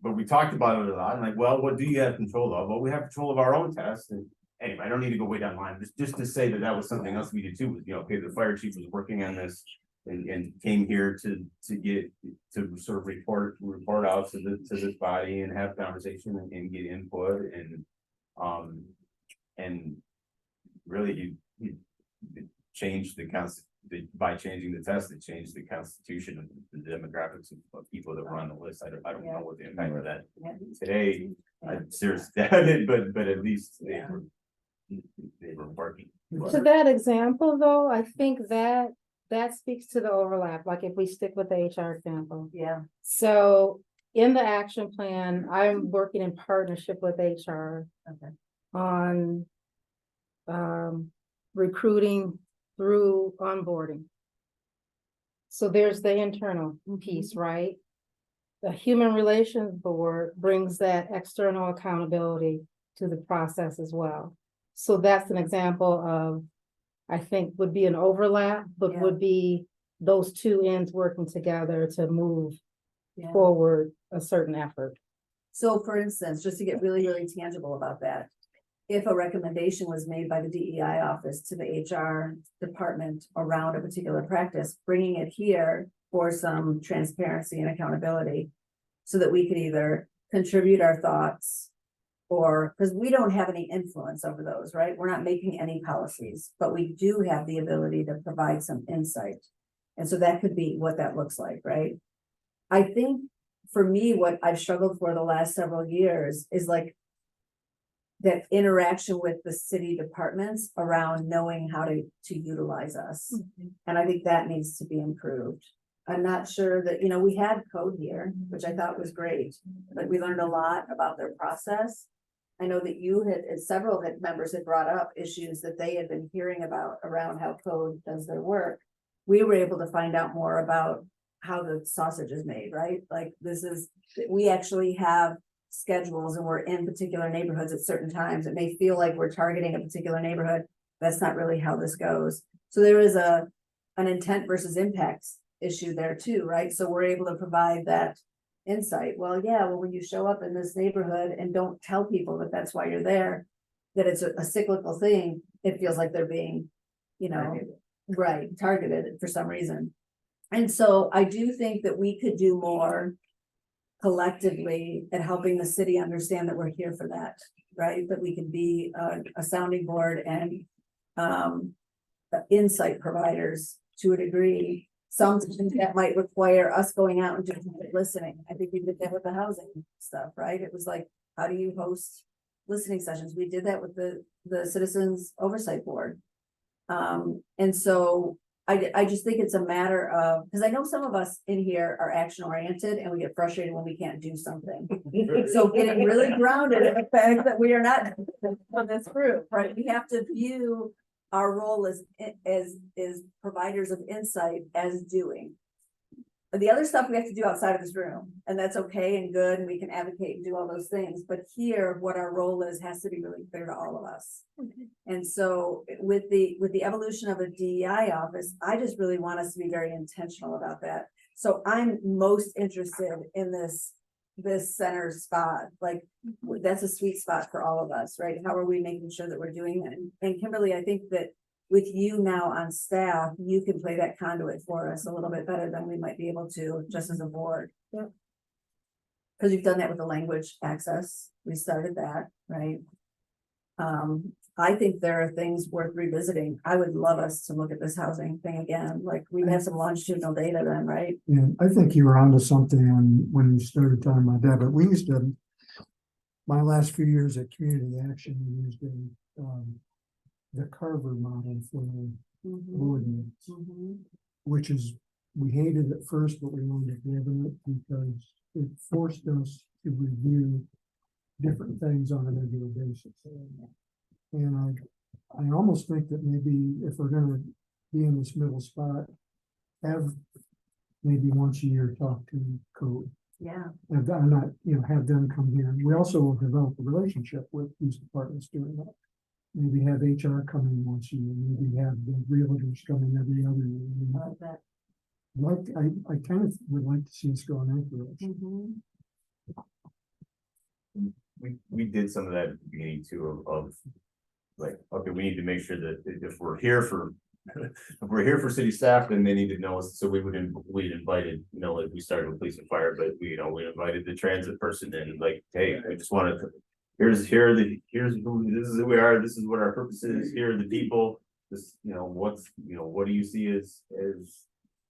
But we talked about it a lot, and like, well, what do you have control of? Well, we have control of our own tests, and anyway, I don't need to go way down the line, just to say that was something else we did too, was, okay, the fire chief was working on this. And came here to sort of report out to this body and have conversation and get input and really he changed by changing the test, it changed the constitution of the demographics of people that were on the list. I don't know what the impact of that today. I'm serious, but at least they were working. To that example, though, I think that speaks to the overlap, like if we stick with the HR example. Yeah. So in the action plan, I'm working in partnership with HR. Okay. On recruiting through onboarding. So there's the internal piece, right? The human relations board brings that external accountability to the process as well. So that's an example of, I think, would be an overlap, but Yeah. would be those two ends working together to move Yeah. forward a certain effort. So for instance, just to get really, really tangible about that, if a recommendation was made by the DEI office to the HR department around a particular practice, bringing it here for some transparency and accountability so that we could either contribute our thoughts or, because we don't have any influence over those, right? We're not making any policies, but we do have the ability to provide some insight. And so that could be what that looks like, right? I think for me, what I've struggled for the last several years is like that interaction with the city departments around knowing how to utilize us. And I think that needs to be improved. I'm not sure that, we had code here, which I thought was great, but we learned a lot about their process. I know that several members had brought up issues that they had been hearing about around how code does their work. We were able to find out more about how the sausage is made, right? Like we actually have schedules and we're in particular neighborhoods at certain times. It may feel like we're targeting a particular neighborhood. That's not really how this goes. So there is an intent versus impact issue there too, right? So we're able to provide that insight. Well, when you show up in this neighborhood and don't tell people that that's why you're there, that it's a cyclical thing, it feels like they're being, targeted for some reason. And so I do think that we could do more collectively at helping the city understand that we're here for that, right? That we can be a sounding board and insight providers to a degree. Something that might require us going out and doing listening. I think we did that with the housing stuff, right? It was like, how do you host listening sessions? We did that with the Citizens Oversight Board. And so I just think it's a matter of, because I know some of us in here are action oriented and we get frustrated when we can't do something. So getting really grounded in the fact that we are not on this group, right? We have to view our role as providers of insight as doing. But the other stuff we have to do outside of this room, and that's okay and good, and we can advocate and do all those things, but here, what our role is has to be really clear to all of us. And so with the evolution of a DEI office, I just really want us to be very intentional about that. So I'm most interested in this center spot, like, that's a sweet spot for all of us, right? How are we making sure that we're doing that? And Kimberly, I think that with you now on staff, you can play that conduit for us a little bit better than we might be able to just as a board. Yeah. Because you've done that with the language access. We started that, right? I think there are things worth revisiting. I would love us to look at this housing thing again, like we have some longitudinal data then, right? And I think you were onto something when you started talking about that, but we used to, my last few years at Community Action, we used the Carver model for ordinance, which is, we hated it first, but we wanted to give it because it forced us to review different things on a regular basis. And I almost think that maybe if we're gonna be in this middle spot, have maybe once a year talk to code. Yeah. And I'm not, have them come here. We also will develop a relationship with these departments doing that. Maybe have HR come in once a year, maybe have the realtors come in every other year. I love that. I kind of would like to see us go in that direction. We did some of that at the beginning too of like, okay, we need to make sure that if we're here for city staff, then they need to know us. So we'd invited, like we started with police and fire, but we invited the transit person in, like, hey, I just wanted to, here's who, this is who we are, this is what our purpose is, here are the people, this, what do you see as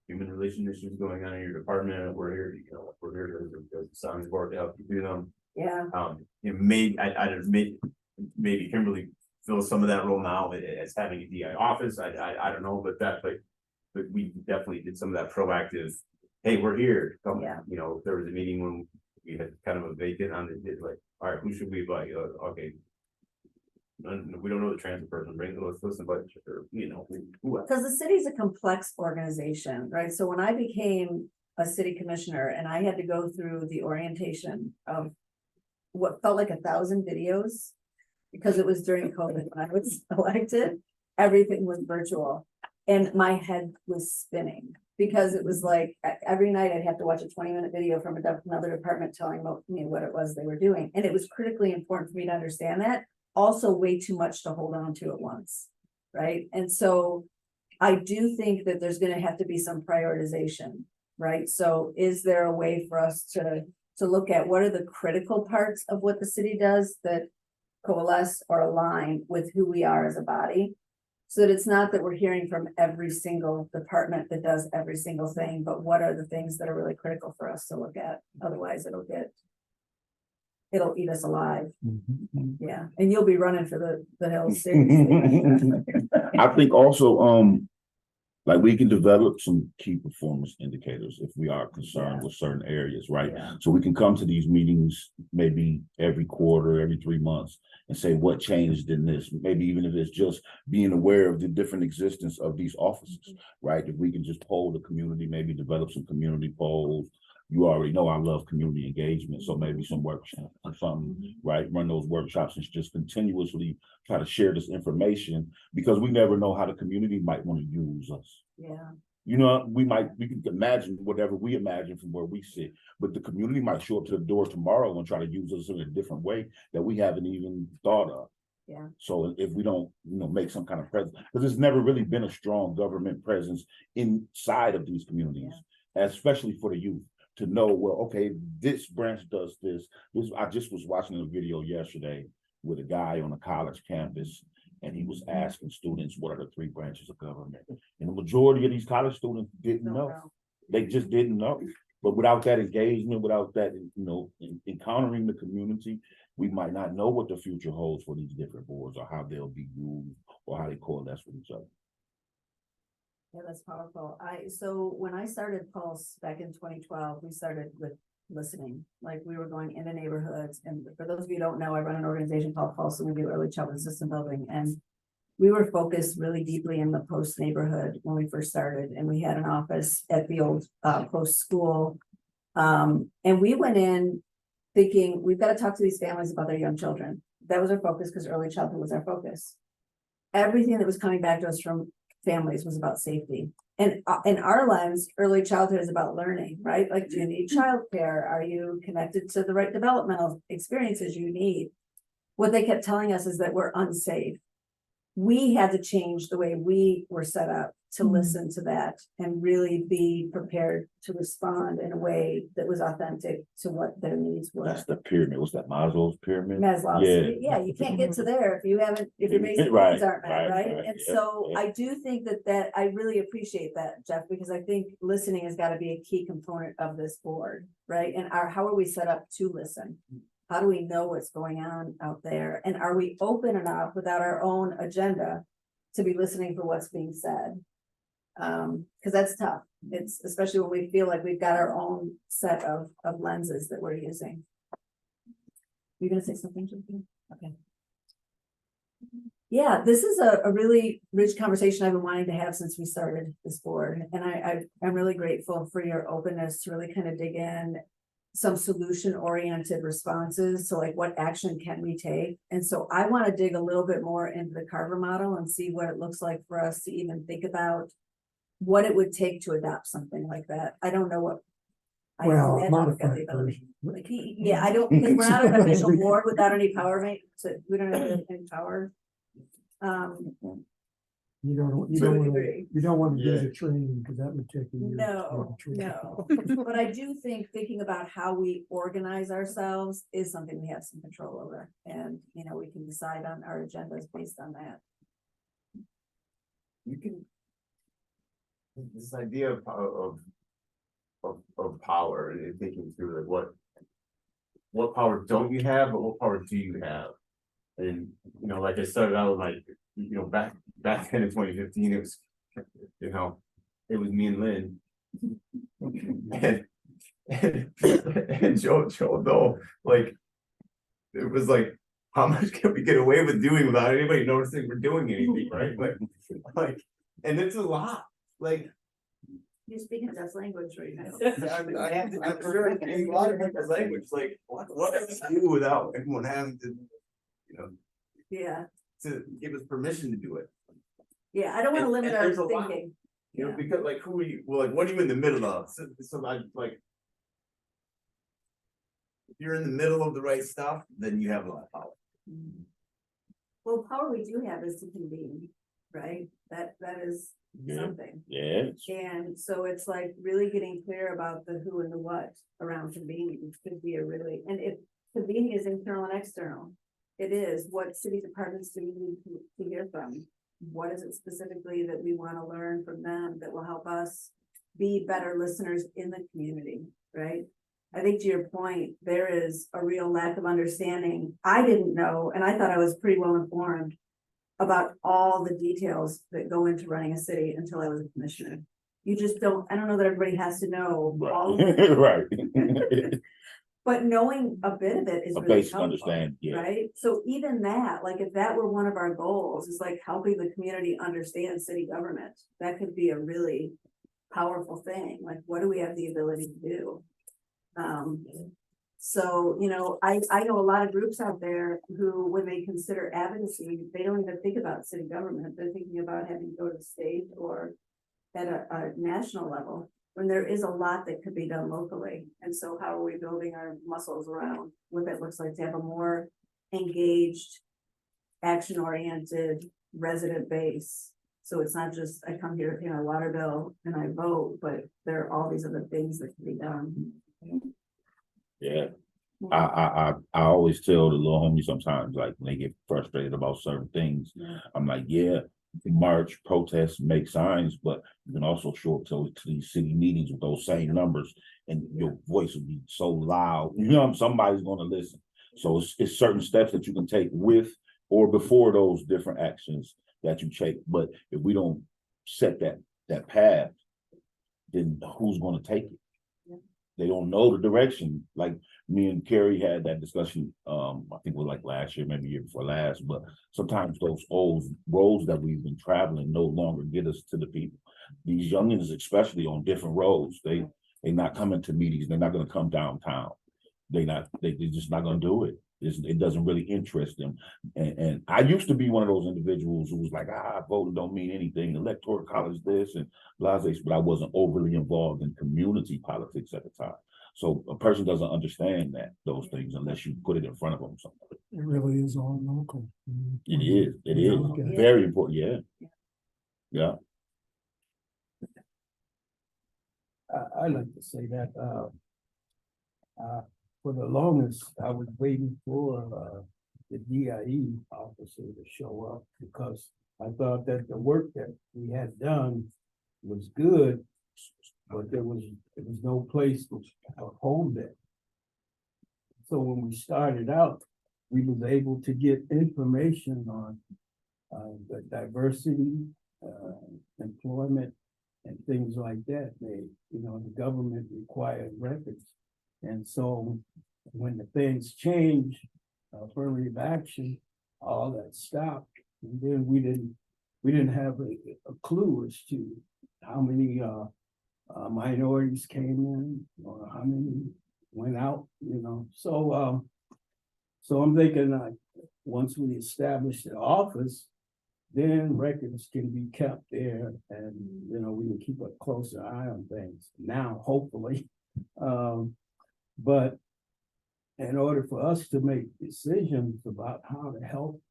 human relation issues going on in your department? We're here, to sound board to help you do them. Yeah. Maybe Kimberly fills some of that role now as having a DI office. I don't know, but we definitely did some of that proactive. Hey, we're here. Come, Yeah. There was a meeting when we had kind of a vacant on it. Like, all right, who should we invite? Okay, we don't know the transit person. Let's listen, but who else? Because the city's a complex organization, right? So when I became a city commissioner and I had to go through the orientation of what felt like 1,000 videos, because it was during COVID when I was elected, everything was virtual. And my head was spinning because it was like every night I'd have to watch a 20-minute video from another department telling me what it was they were doing. And it was critically important for me to understand that. Also way too much to hold on to at once, right? And so I do think that there's going to have to be some prioritization, right? So is there a way for us to look at what are the critical parts of what the city does that coalesce or align with who we are as a body? So that it's not that we're hearing from every single department that does every single thing, but what are the things that are really critical for us to look at? Otherwise it'll eat us alive. Yeah, and you'll be running for the hills seriously. I think also, like we can develop some key performance indicators if we are concerned with certain areas, right? Yeah. So we can come to these meetings maybe every quarter, every 3 months and say what changed in this, maybe even if it's just being aware of the different existence of these offices, right? If we can just poll the community, maybe develop some community polls. You already know I love community engagement, so maybe some workshops or something, right? Run those workshops and just continuously try to share this information because we never know how the community might want to use us. Yeah. We can imagine whatever we imagine from where we sit, but the community might show up to the door tomorrow and try to use us in a different way that we haven't even thought of. Yeah. So if we don't, make some kind of presence, because there's never really been a strong government presence inside of these communities, especially for the youth. To know, well, okay, this branch does this. I just was watching a video yesterday with a guy on a college campus, and he was asking students, what are the 3 branches of government? And the majority of these college students didn't know. They just didn't know. But without that engagement, without that, encountering the community, we might not know what the future holds for these different boards or how they'll be used or how they coalesce with each other. Yeah, that's powerful. So when I started Pulse back in 2012, we started with listening. Like we were going into neighborhoods, and for those of you who don't know, I run an organization called Pulse, and we do early childhood system building, and we were focused really deeply in the Post neighborhood when we first started, and we had an office at the old Post school. And we went in thinking, we've got to talk to these families about their young children. That was our focus, because early childhood was our focus. Everything that was coming back to us from families was about safety. And in our lens, early childhood is about learning, right? Like, do you need childcare? Are you connected to the right developmental experiences you need? What they kept telling us is that we're unsafe. We had to change the way we were set up to listen to that and really be prepared to respond in a way that was authentic to what their needs were. That's the pyramid. What's that, Maslow's pyramid? Maslow's, yeah, you can't get to there if you haven't, if your basic Right, needs aren't met, right, right? right, And yeah, so yeah. I do think that I really appreciate that, Jeff, because I think listening has got to be a key component of this board, right? And how are we set up to listen? How do we know what's going on out there? And are we open enough without our own agenda to be listening for what's being said? Because that's tough. It's especially when we feel like we've got our own set of lenses that we're using. You're gonna say something, Jim? Okay. Yeah, this is a really rich conversation I've been wanting to have since we started this board. And I'm really grateful for your openness to really kind of dig in some solution-oriented responses to like what action can we take. And so I want to dig a little bit more into the Carver model and see what it looks like for us to even think about what it would take to adopt something like that. I don't know what. I Well, imagine we've got the modified ability. version. Like, yeah, I don't, because we're not an official board without any power, mate, so we don't have any power. You don't To a want degree. to use a training, because that would take a year. No, no, but I do think thinking about how we organize ourselves is something we have some control over. And, you know, we can decide on our agendas based on that. You can. This idea of power and thinking through like what power don't you have, but what power do you have? And, you know, like I started out with like, you know, back then in 2015, it was, you know, it was me and Lynn. And Joe, though, like, it was like, how much can we get away with doing without anybody noticing we're doing anything, right? Like, and it's a lot, like. You're speaking Jeff's language right now. I'm sure I can use a lot of people's language, like, what do we do without everyone having to, you know, Yeah, to give us permission to do it? yeah, I don't want to And- limit and our there's a lot. thinking. You know, Yeah. because like, who are you, well, like, what are you in the middle of? So I like. If you're in the middle of the right stuff, then you have a lot of power. Well, power we do have is to convene, right? That is Yeah. something. Yeah. And so it's like really getting clear about the who and the what around convening could be a really, and if convening is internal and external. It is, what city departments do we need to hear from? What is it specifically that we want to learn from them that will help us be better listeners in the community, right? I think to your point, there is a real lack of understanding. I didn't know, and I thought I was pretty well informed about all the details that go into running a city until I was a commissioner. You just don't, I don't know that everybody has to know all of it, Right. but knowing a bit of it is A really basic helpful, understanding, yeah. right? So even that, like if that were one of our goals, is like helping the community understand city government. That could be a really powerful thing. Like, what do we have the ability to do? So, you know, I know a lot of groups out there who, when they consider advocacy, they don't even think about city government. They're thinking about having to go to the state or at a national level, when there is a lot that could be done locally. And so how are we building our muscles around what that looks like to have a more engaged, action-oriented resident base? So it's not just, I come here to pay my water bill and I vote, but there are all these other things that can be done. Yeah. I always tell the little homies sometimes, like when they get frustrated about certain things, Yeah. I'm like, yeah, you can march, protest, make signs, but you can also show up to these city meetings with those same numbers and your voice will be so loud, you know, somebody's gonna listen. So it's certain steps that you can take with or before those different actions that you take. But if we don't set that that path, then who's gonna take it? Yeah. They don't know the direction, like me and Carrie had that discussion, I think it was like last year, maybe year before last, but sometimes those old roads that we've been traveling no longer get us to the people. These youngins, especially on different roads, they're not coming to meetings, they're not gonna come downtown. They're just not gonna do it. It doesn't really interest them. And I used to be one of those individuals who was like, voting don't mean anything, electoral college this and blase, but I wasn't overly involved in community politics at the time. So a person doesn't understand those things unless you put it in front of them. It really is all local. It is Okay. very important, yeah. I like to say that, for the longest, I was waiting for, the DIE officer to show up because I thought that the work that we had done was good, but there was no place to hold it. So when we started out, we was able to get information on, the diversity, employment, and things like that. The government required records. And so when the things changed, affirmative action, all that stopped. And then we didn't have a clue as to how many minorities came in or how many went out, So I'm thinking once we establish the office, then records can be kept there and, we can keep a closer eye on things now, hopefully. But in order for us to make decisions about how to help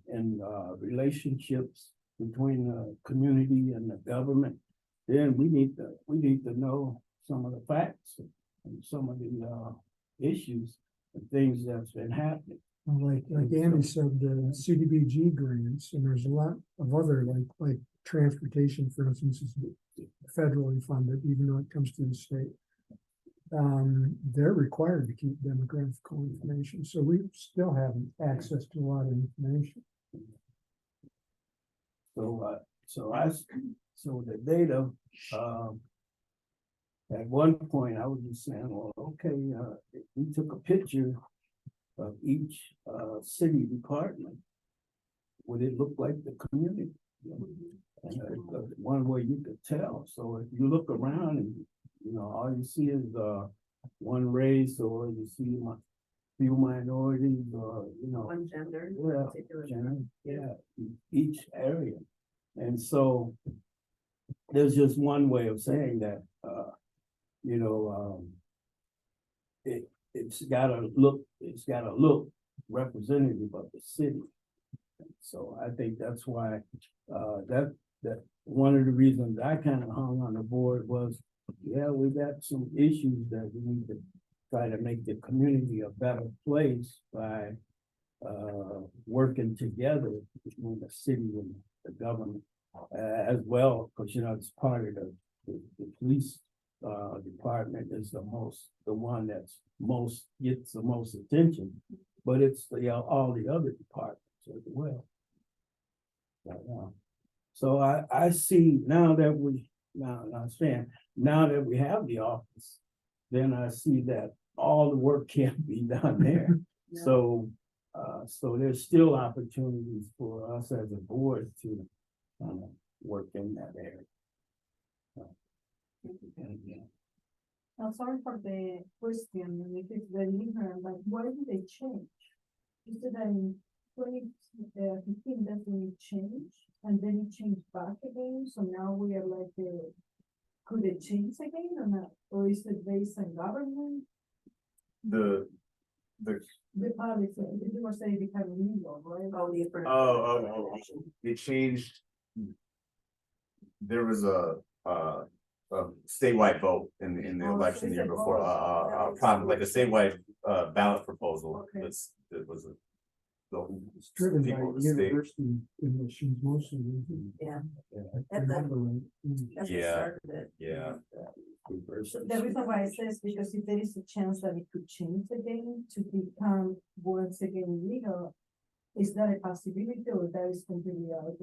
in relationships between the community and the government, then we need to know some of the facts and some of the issues and things that's been happening. Like Andy said, the CDBG grants, and there's a lot of other, like transportation, for instance, is federally funded, even though it comes to the state. They're required to keep demographical information, so we still have access to a lot of information. So the data, at one point I was just saying, well, okay, we took a picture of each city department, would it look like the community? And one way you could tell. So if you look around and all you see is one race, or you see few minorities, or One gender. each area. And so there's just one way of saying that, it's gotta look representative of the city. So I think that's why that one of the reasons I kind of hung on the board was, we got some issues that we need to try to make the community a better place by working together between the city and the government as well, because it's part of the police department is the one that's gets the most attention, but it's all the other departments as well. So I see now that we have the office, then I see that all the work can't be done there. Yeah. So there's still opportunities for us as a board to work in that area. I'm sorry for the question, if it's very ignorant, but why did they change? You said that in 2015, that's when it changed, and then it changed back again, so now we are like, could it change again or not? Or is it based on government? The policy, you were saying become illegal, right? it changed. There was a statewide vote in the election year before, problem like a statewide ballot proposal. Okay. It was It's driven by people of the state. university admissions mostly. Yeah. I remember right. That's what Yeah. started it. Yeah. The reason why I say is because if there is a chance that it could change again to become once again legal, is that a possibility or that is completely out of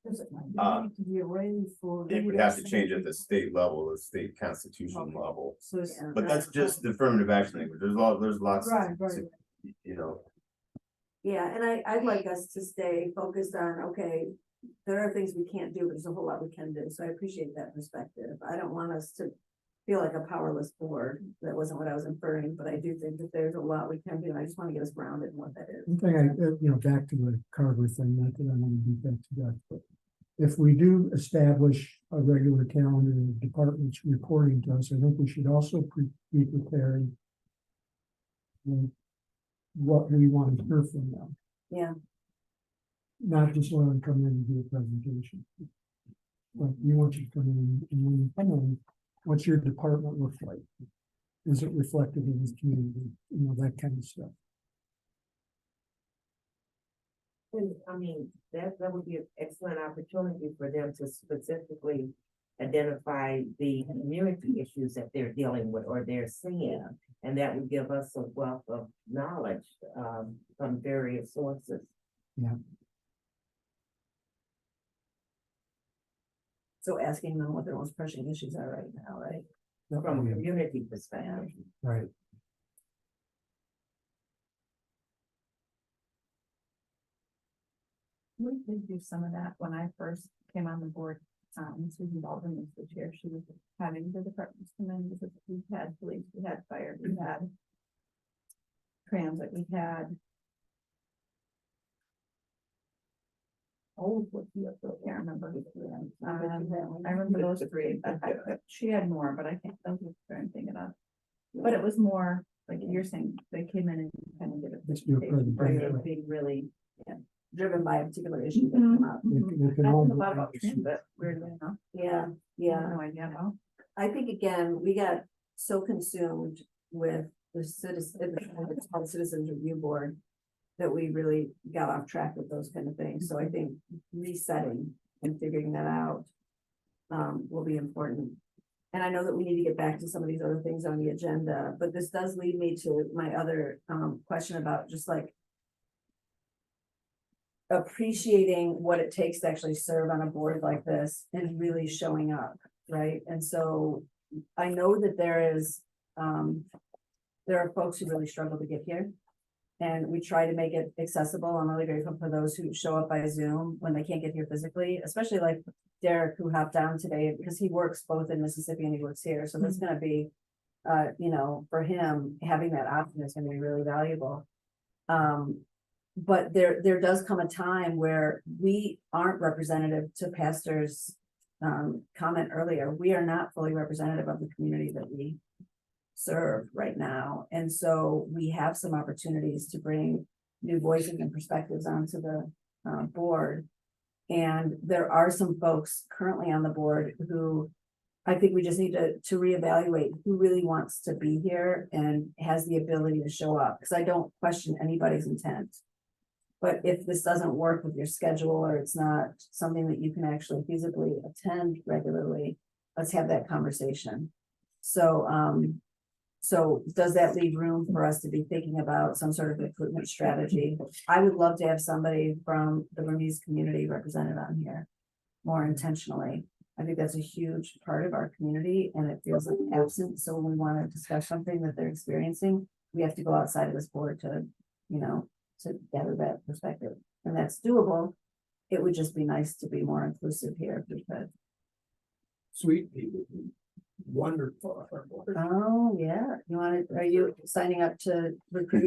To be ready for. It would have to change at the state level, the state constitution level. So it's- But that's just the affirmative action language. There's lots. Right, to- right. You know, Yeah, and I'd like us to stay focused on, okay, there are things we can't do, but there's a whole lot we can do, so I appreciate that perspective. I don't want us to feel like a powerless board, that wasn't what I was inferring, but I do think that there's a lot we can do, and I just wanna get us grounded in what that is. One thing back to the Carver thing, not that I want to beat that to death, but if we do establish a regular calendar of departments reporting to us, I think we should also be prepared with what we want to hear from them, Yeah, not just let them come in and do a presentation. But you want you to come in and when you come in, what's your department look like? Is it reflected in the community? That kind of stuff. And I mean, that would be an excellent opportunity for them to specifically identify the community issues that they're dealing with or they're seeing. And that would give us a wealth of knowledge, from various sources. so asking them what their most pressing issues are right now, right? From a community perspective. Right. We did do some of that when I first came on the board. Susan Baldwin was the chair. She was having the departments come in because we had police, we had fire, we had transit, we had. Oh, what the, I can't remember. Who threw them. I remember those three. She had more, but I can't, those were the I'm thinking of. But it was more, like you're saying, they came in and kind of did a Let's do a presentation, where they presentation. were being really. Driven by a particular issue that came up. They I can know all a lot about transit, weirdly enough. Yeah, I yeah. have no idea how. I think again, we got so consumed with the citizen, it's called Citizens Review Board, that we really got off track with those kind of things. So I think resetting and figuring that out will be important. And I know that we need to get back to some of these other things on the agenda, but this does lead me to my other question about just like appreciating what it takes to actually serve on a board like this and really showing up, right? And so I know that there are folks who really struggle to get here. And we try to make it accessible. I'm really grateful for those who show up by Zoom when they can't get here physically, especially like Derek, who hopped down today because he works both in Mississippi and he works here. So that's gonna be, for him, having that option is gonna be really valuable. But there does come a time where we aren't representative to Pastor's comment earlier. We are not fully representative of the community that we serve right now. And so we have some opportunities to bring new voices and perspectives onto the board. And there are some folks currently on the board who I think we just need to reevaluate who really wants to be here and has the ability to show up, because I don't question anybody's intent. But if this doesn't work with your schedule or it's not something that you can actually feasibly attend regularly, let's have that conversation. So does that leave room for us to be thinking about some sort of recruitment strategy? I would love to have somebody from the Burmese community represented on here more intentionally. I think that's a huge part of our community and it feels like absent. So when we want to discuss something that they're experiencing, we have to go outside of this board to gather that perspective. And that's doable. It would just be nice to be more inclusive here if we could. Sweet people. Wonderful. Oh, yeah. Are you signing up to recruit?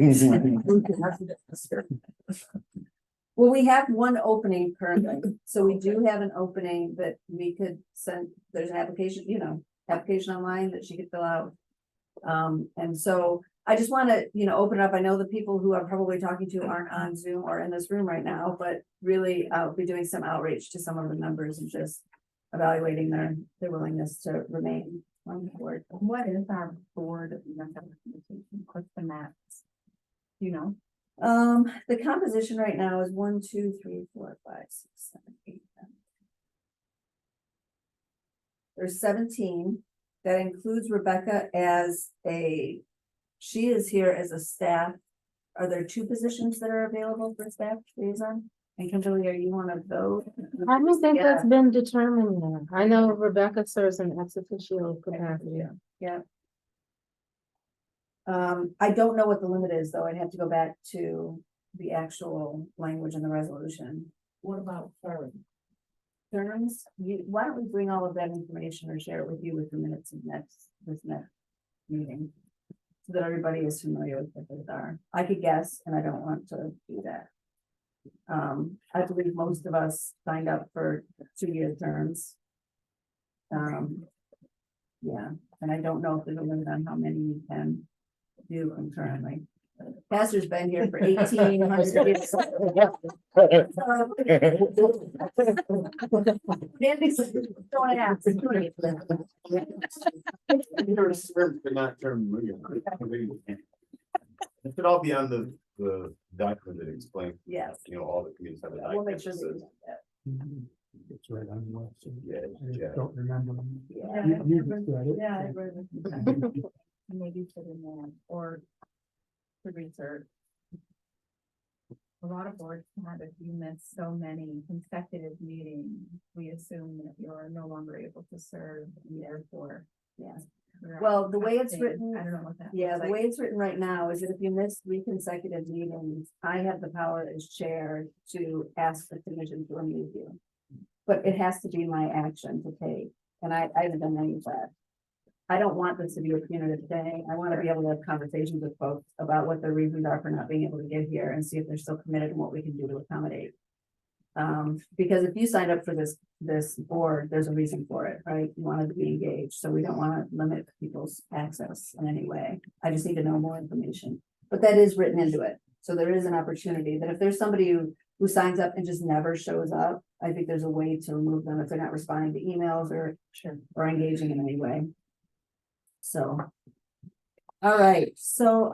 Well, we have one opening currently, so we do have an opening that we could send, there's an application, application online that she could fill out. And so I just want to, open up. I know the people who I'm probably talking to aren't on Zoom or in this room right now, but really I'll be doing some outreach to some of the members and just evaluating their willingness to remain on the board. What is our board? What's the max? The composition right now is 1, 2, 3, 4, 5, 6, 7, 8, 9. There's 17. That includes Rebecca she is here as a staff are there two positions that are available for staff liaison? And Kimberly, are you one of those? I don't think that's Yeah. been determined yet. I know Rebecca serves in ex officio capacity. Yeah. I don't know what the limit is, though. I'd have to go back to the actual language in the resolution. What about terms? Terms, why don't we bring all of that information or share it with you with the minutes of this next meeting? So that everybody is familiar with what those are. I could guess, and I don't want to do that. I believe most of us signed up for 2-year terms. Yeah, and I don't know if there's a limit on how many you can do concurrently. Pastor's been here for 1800 years. Andy's don't ask. It could all be on the document that explains, Yes, all the communities have a we'll make document. sure that that we says- have that. It's right on the website. Yeah, I yeah. don't remember. Yeah, You just read it. yeah, I read it. Maybe put in there or to research. A lot of boards have, if you miss so many consecutive meetings, we assume that you're no longer able to serve and therefore. Yeah. you're Well, the way it's affecting- written- I don't know what that. Yeah, looks the like. way it's written right now is that if you miss 3 consecutive meetings, I have the power as chair to ask the commission to remove you. But it has to be my action to take, and I haven't done any of that. I don't want this to be a punitive thing. I want to be able to have conversations with folks about what their reasons are for not being able to get here and see if they're still committed and what we can do to accommodate. Because if you signed up for this board, there's a reason for it, right? You wanted to be engaged, so we don't want to limit people's access in any way. I just need to know more information, but that is written into it. So there is an opportunity that if there's somebody who signs up and just never shows up, I think there's a way to remove them if they're not responding to emails or engaging in any way. So. All right, so,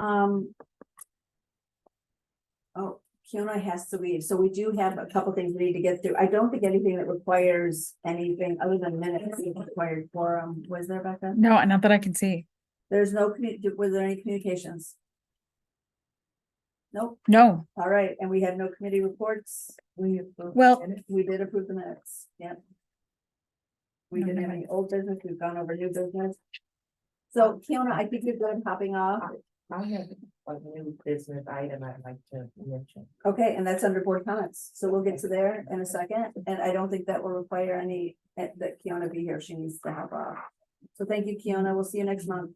oh, Kiona has to leave, so we do have a couple things we need to get through. I don't think anything that requires anything other than minutes is required quorum. Was there, Becca? No, not that I can see. There's no, was there any communications? Nope, No. all right, and we had no committee reports. Well- We did approve the minutes, yep. We didn't have any old business, we've gone over new business. So Kiona, I think you're good at popping off. I have a new business item I'd like to mention. Okay, and that's under board comments, so we'll get to there in a second, and I don't think that will require any, that Kiona be here, she needs to hop off. So thank you, Kiona, we'll see you next month.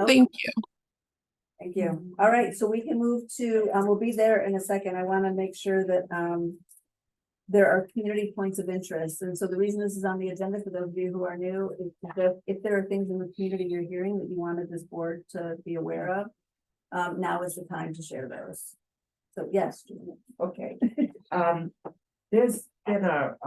Thank you. Thank you. All right, so we can move to, we'll be there in a second. I want to make sure that there are community points of interest. And so the reason this is on the agenda for those of you who are new is that if there are things in the community you're hearing that you wanted this board to be aware of, now is the time to share those. So yes. Julie. Okay, there's been a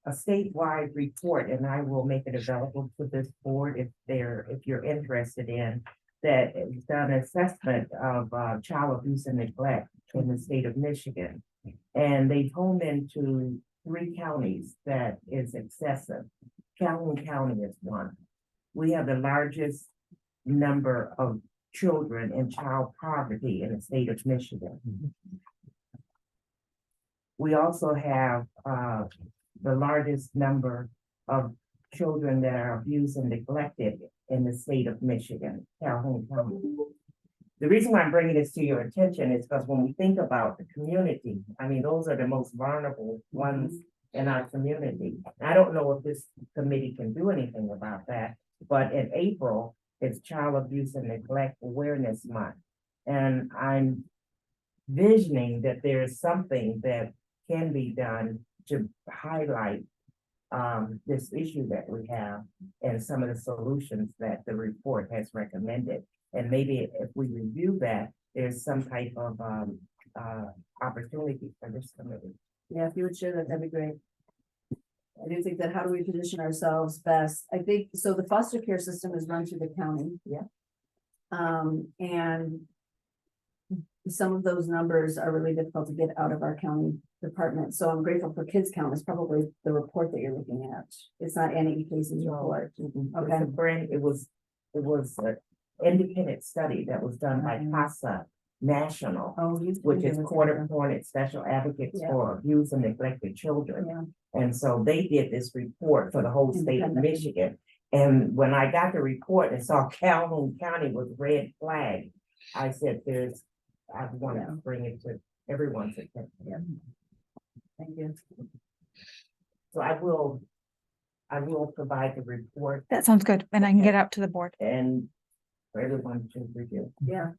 statewide report, and I will make it available to this board if you're interested in, that it's done an assessment of child abuse and neglect in the state of Michigan. And they home into 3 counties that is excessive. Calhoun County is one. We have the largest number of children in child poverty in the state of Michigan. We also have the largest number of children that are abused and neglected in the state of Michigan, Calhoun County. The reason why I'm bringing this to your attention is because when we think about the community, I mean, those are the most vulnerable ones in our community. I don't know if this committee can do anything about that, but in April, it's Child Abuse and Neglect Awareness Month. And I'm visioning that there is something that can be done to highlight this issue that we have and some of the solutions that the report has recommended. And maybe if we review that, there's some type of opportunity for this committee. Yeah, if you would share that, that'd be great. I do think that how do we position ourselves best? I think, so the foster care system is run through the county. Yeah. And some of those numbers are really difficult to get out of our county department. So I'm grateful for Kids Count is probably the report that you're looking at. It's not Annie Casey's report. Okay. It was independent study that was done by CASA National, Oh, which is Court Appointed Special Advocates Yeah. for Abused and Neglected Children. Yeah. And so they did this report for the whole state of Independent. Michigan. And when I got the report and saw Calhoun County was red flag, I said, I wanted to bring it to everyone's attention. Thank you. So I will provide the report That sounds good. And I can get it out to the board. and for everyone to review. Yeah.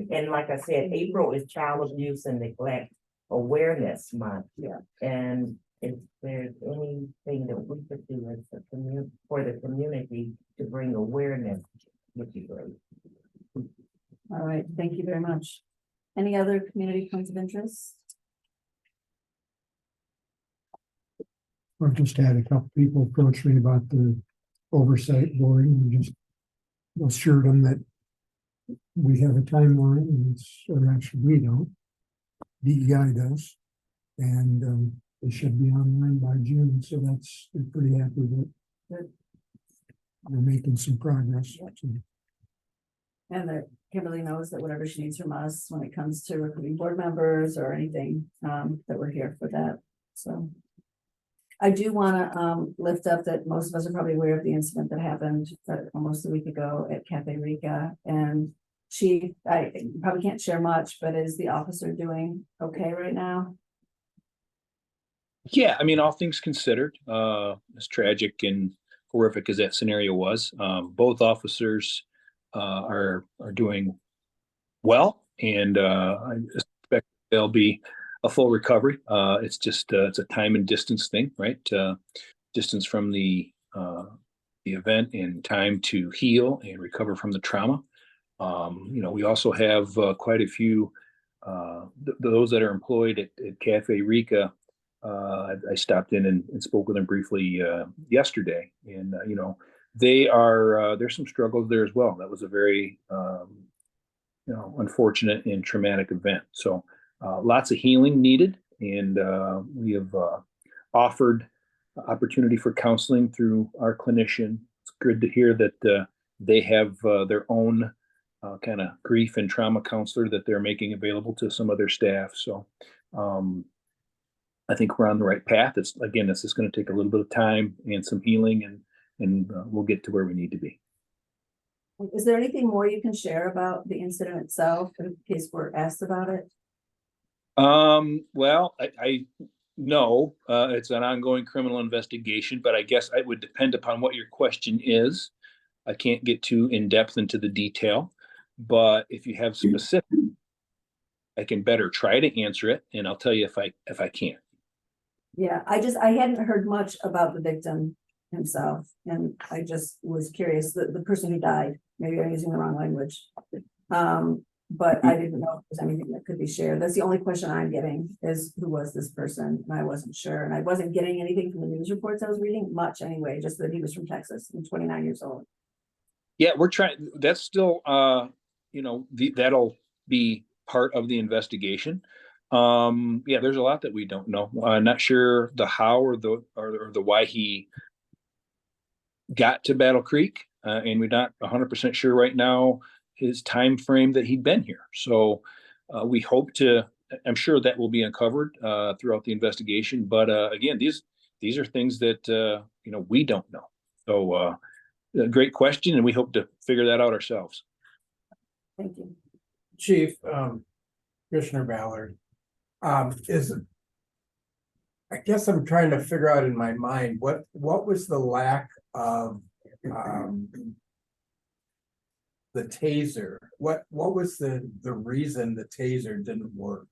And like I said, April is Child Abuse and Neglect Awareness Month. Yeah. And if there's anything that we could do as a for the community to bring awareness, would be great. All right, thank you very much. Any other community points of interest? I've just had a couple people approach me about the oversight board and just assured them that we have a timeline and or actually we don't. DEI does. And it should be online by June, so we're pretty happy that we're making some progress. And that Kimberly knows that whatever she needs from us when it comes to recruiting board members or anything, that we're here for that, so. I do wanna, lift up that most of us are probably aware of the incident that happened almost a week ago at Cafe Rica. And I probably can't share much, but is the officer doing okay right now? Yeah, I mean, all things considered, as tragic and horrific as that scenario was, both officers are doing well, and I expect there'll be a full recovery. It's just it's a time and distance thing, right? Distance from the event and time to heal and recover from the trauma. We also have quite a few those that are employed at Cafe Rica. I stopped in and spoke with them briefly yesterday, and they are there's some struggles there as well. That was a very unfortunate and traumatic event. So lots of healing needed, and we have offered opportunity for counseling through our clinician. It's good to hear that they have their own kind of grief and trauma counselor that they're making available to some of their staff. So I think we're on the right path. It's just going to take a little bit of time and some healing, and we'll get to where we need to be. Is there anything more you can share about the incident itself in case we're asked about it? Well, I know it's an ongoing criminal investigation, but I guess it would depend upon what your question is. I can't get too in depth into the detail, but if you have specific, I can better try to answer it, and I'll tell you if I can. Yeah, I hadn't heard much about the victim himself, and I just was curious, the person who died, maybe I'm using the wrong language. But I didn't know if there's anything that could be shared. That's the only question I'm getting is who was this person? And I wasn't sure. And I wasn't getting anything from the news reports I was reading, much anyway, just that he was from Texas and 29 years old. Yeah, we're trying, that's still, that'll be part of the investigation. Yeah, there's a lot that we don't know. Not sure the how or the why he got to Battle Creek, and we're not 100% sure right now his time frame that he'd been here. So we hope to. I'm sure that will be uncovered throughout the investigation. But again, these are things that we don't know. So a great question, and we hope to figure that out ourselves. Thank you, Chief. Commissioner Ballard. I guess I'm trying to figure out in my mind what was the lack of the taser? What was the reason the taser didn't work?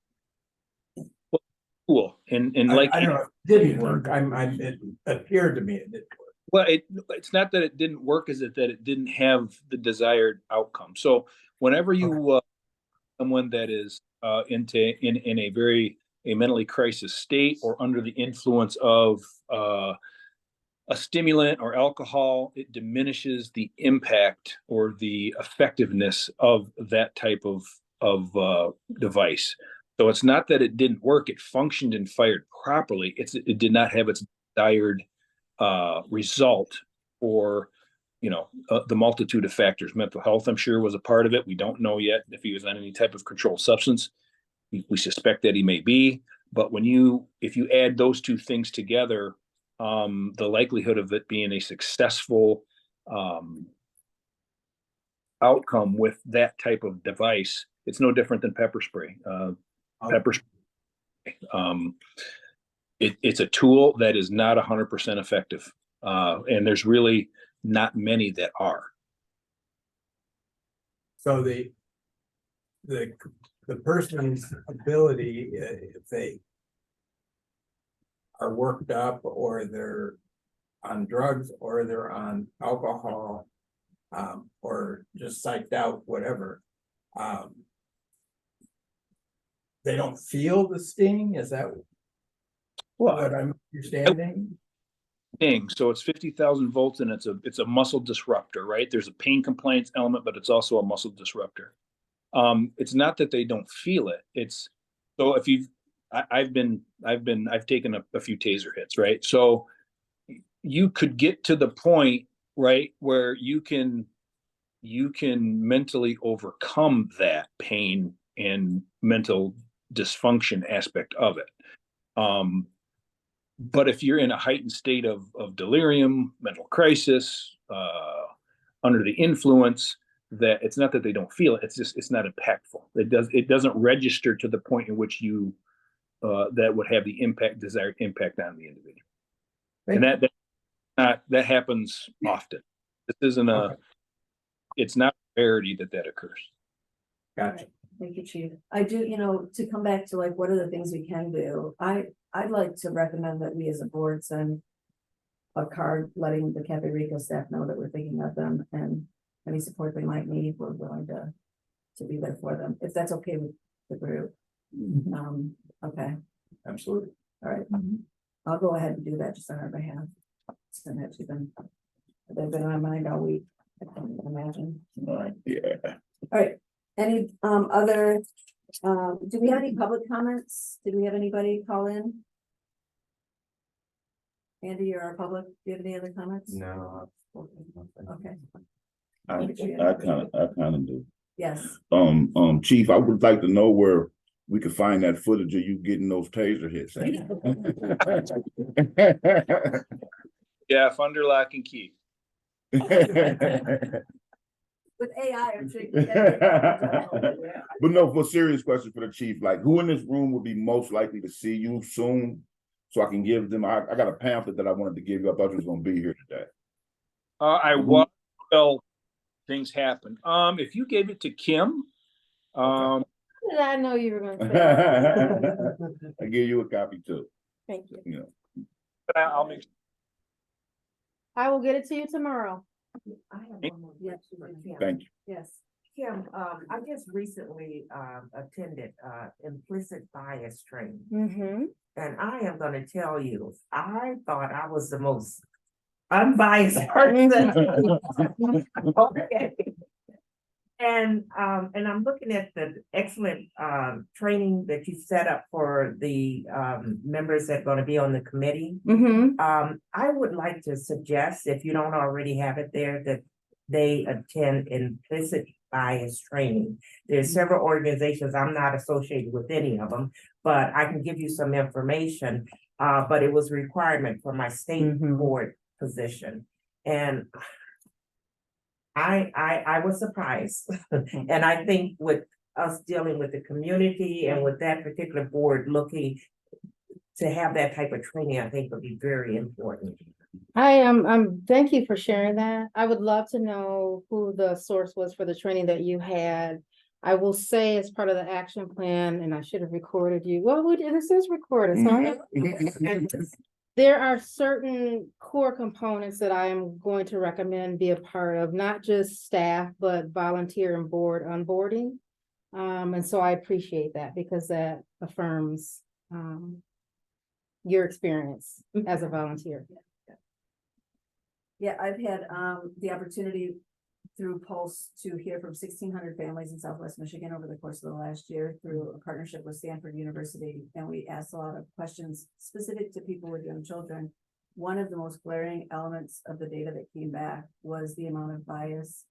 Cool. And I like don't know, it didn't work. It appeared to me it didn't work. Well, it's not that it didn't work, is it that it didn't have the desired outcome. So whenever you someone that is in a mentally crisis state or under the influence of a stimulant or alcohol, it diminishes the impact or the effectiveness of that type of device. So it's not that it didn't work; it functioned and fired properly. It did not have its desired result for the multitude of factors. Mental health, I'm sure, was a part of it. We don't know yet if he was on any type of controlled substance. We suspect that he may be, but if you add those two things together, the likelihood of it being a successful outcome with that type of device, it's no different than pepper spray. Pepper spray, it's a tool that is not 100% effective, and there's really not many that are. So the person's ability, if they are worked up or they're on drugs or they're on alcohol, or just psyched out, whatever, they don't feel the sting? Is that what I'm understanding? So it's 50,000 volts and it's a muscle disruptor, right? There's a pain compliance element, but it's also a muscle disruptor. It's not that they don't feel it. It's so if I've taken a few taser hits, right? So you could get to the point, right, where you can mentally overcome that pain and mental dysfunction aspect of it. But if you're in a heightened state of delirium, mental crisis, under the influence, that it's not that they don't feel it, it's not impactful. It doesn't register to the point in which that would have the desired impact on the individual. And that happens often. This isn't it's not a rarity that occurs. Gotcha. Thank you, Chief. I do, to come back to like, what are the things we can do? I'd like to recommend that we as a board send a card letting the Cafe Rico staff know that we're thinking of them and any support they might need, we're willing to be there for them, if that's okay with the group. Okay. Absolutely. All right. I'll go ahead and do that just on our behalf. They've been on my mind all week. I can't even imagine. Yeah. All right. Any other, do we have any public comments? Did we have anybody call in? Andy, you're our public. Do you have any other comments? No. Okay. I kind of do. Yes. Chief, I would like to know where we could find that footage of you getting those taser hits. Yeah, if under lock and key. With AI, I'm sure you can get it. But no, for a serious question for the chief, like who in this room would be most likely to see you soon? So I can give them, I got a pamphlet that I wanted to give you. I thought you was gonna be here today. Well, things happen. If you gave it to Kim, I know you were going to say that. I give you a copy too. Thank you. Yeah. I'll make. I will get it to you tomorrow. I have one more question for Kim. Thank you. Yes. Kim, I just recently attended implicit bias training. Mm-hmm. And I am gonna tell you, I thought I was the most unbiased person. Okay. And I'm looking at the excellent training that you set up for the members that are gonna be on the committee. Mm-hmm. I would like to suggest, if you don't already have it there, that they attend implicit bias training. There's several organizations, I'm not associated with any of them, but I can give you some information. But it was a requirement for my state board position. And I was surprised. And I think with us dealing with the community and with that particular board looking to have that type of training, I think would be very important. Thank you for sharing that. I would love to know who the source was for the training that you had. I will say as part of the action plan, and I should have recorded you. Well, this is recorded, so there are certain core components that I am going to recommend be a part of, not just staff, but volunteer and board onboarding. And so I appreciate that because that affirms your experience as a volunteer. Yeah, I've had the opportunity through Pulse to hear from 1,600 families in Southwest Michigan over the course of the last year through a partnership with Stanford University. And we asked a lot of questions specific to people with young children. one of the most glaring elements of the data that came back was the amount of bias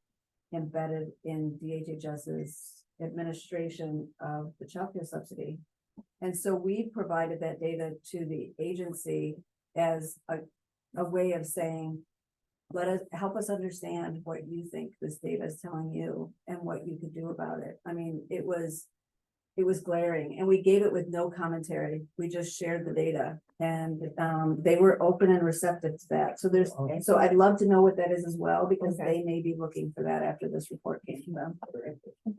embedded in DHHS's administration of the childcare subsidy. And so we provided that data to the agency as a way of saying, help us understand what you think this data is telling you and what you could do about it. I mean, it was glaring, and we gave it with no commentary. We just shared the data, and they were open and receptive to that. So I'd love to know what that is as well, because they may be looking for that after this report came to them.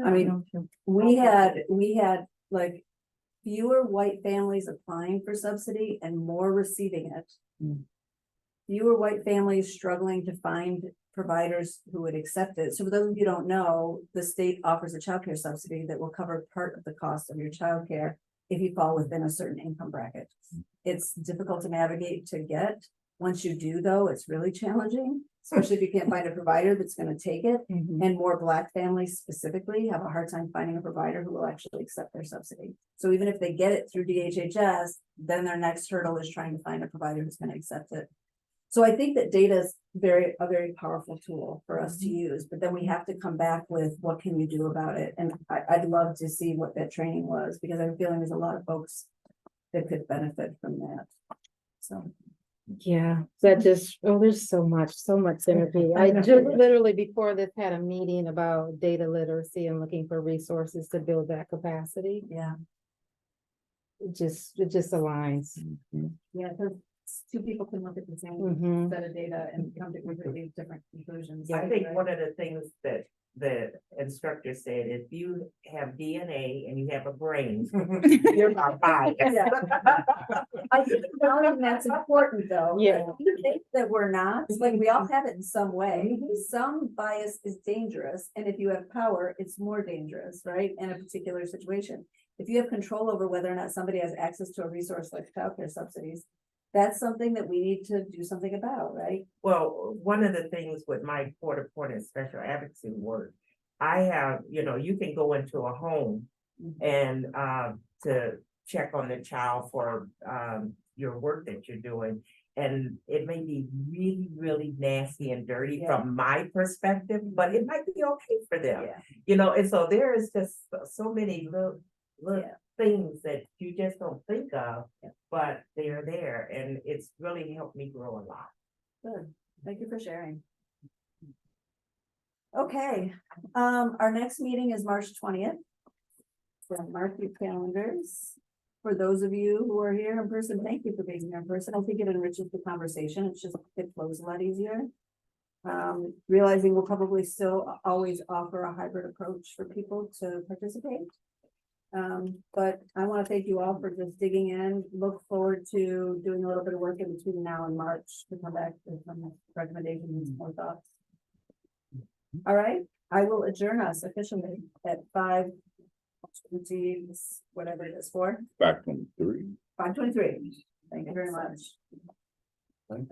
I mean, we had like fewer white families applying for subsidy and more receiving it. Fewer white families struggling to find providers who would accept it. So for those of you who don't know, the state offers a childcare subsidy that will cover part of the cost of your childcare if you fall within a certain income bracket. It's difficult to navigate to get. Once you do, though, it's really challenging, especially if you can't find a provider that's going to take it. And more Black families specifically have a hard time finding a provider who will actually accept their subsidy. So even if they get it through DHHS, then their next hurdle is trying to find a provider who's going to accept it. So I think that data is a very powerful tool for us to use, but then we have to come back with what can you do about it? And I'd love to see what that training was, because I'm feeling there's a lot of folks that could benefit from that. So. Yeah, that just, there's so much synergy. I just literally before this had a meeting about data literacy and looking for resources to build that capacity. Yeah. It just aligns. Yeah, because two people can look at the same set of data and come to completely different conclusions. I think one of the things that the instructor said, if you have DNA and you have a brain, you're not biased. Yeah. I think that's important though. Yeah. You think that we're not, like, we all have it in some way. Some bias is dangerous, and if you have power, it's more dangerous, right? In a particular situation. If you have control over whether or not somebody has access to a resource like childcare subsidies, that's something that we need to do something about, right? Well, one of the things with my court-appointed special advocacy work, I have, you can go into a home and to check on the child for your work that you're doing. And it may be really, really nasty and dirty from my perspective, but it might be okay for them. And so there is just so many little things that you just don't think of, but they're there, and it's really helped me grow a lot. Good, thank you for sharing. Okay, our next meeting is March 20th. So mark your calendars. For those of you who are here in person, thank you for being here in person. I think it enriches the conversation. It flows a lot easier. Realizing we'll probably still always offer a hybrid approach for people to participate. But I want to thank you all for just digging in. Look forward to doing a little bit of work in between now and March to come back with some recommendations and more thoughts. All right, I will adjourn us officially at 5:20, whatever it is for. 5:23. 5:23. Thank you very much.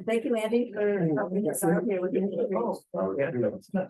Thank you, Andy, for helping us out here with the.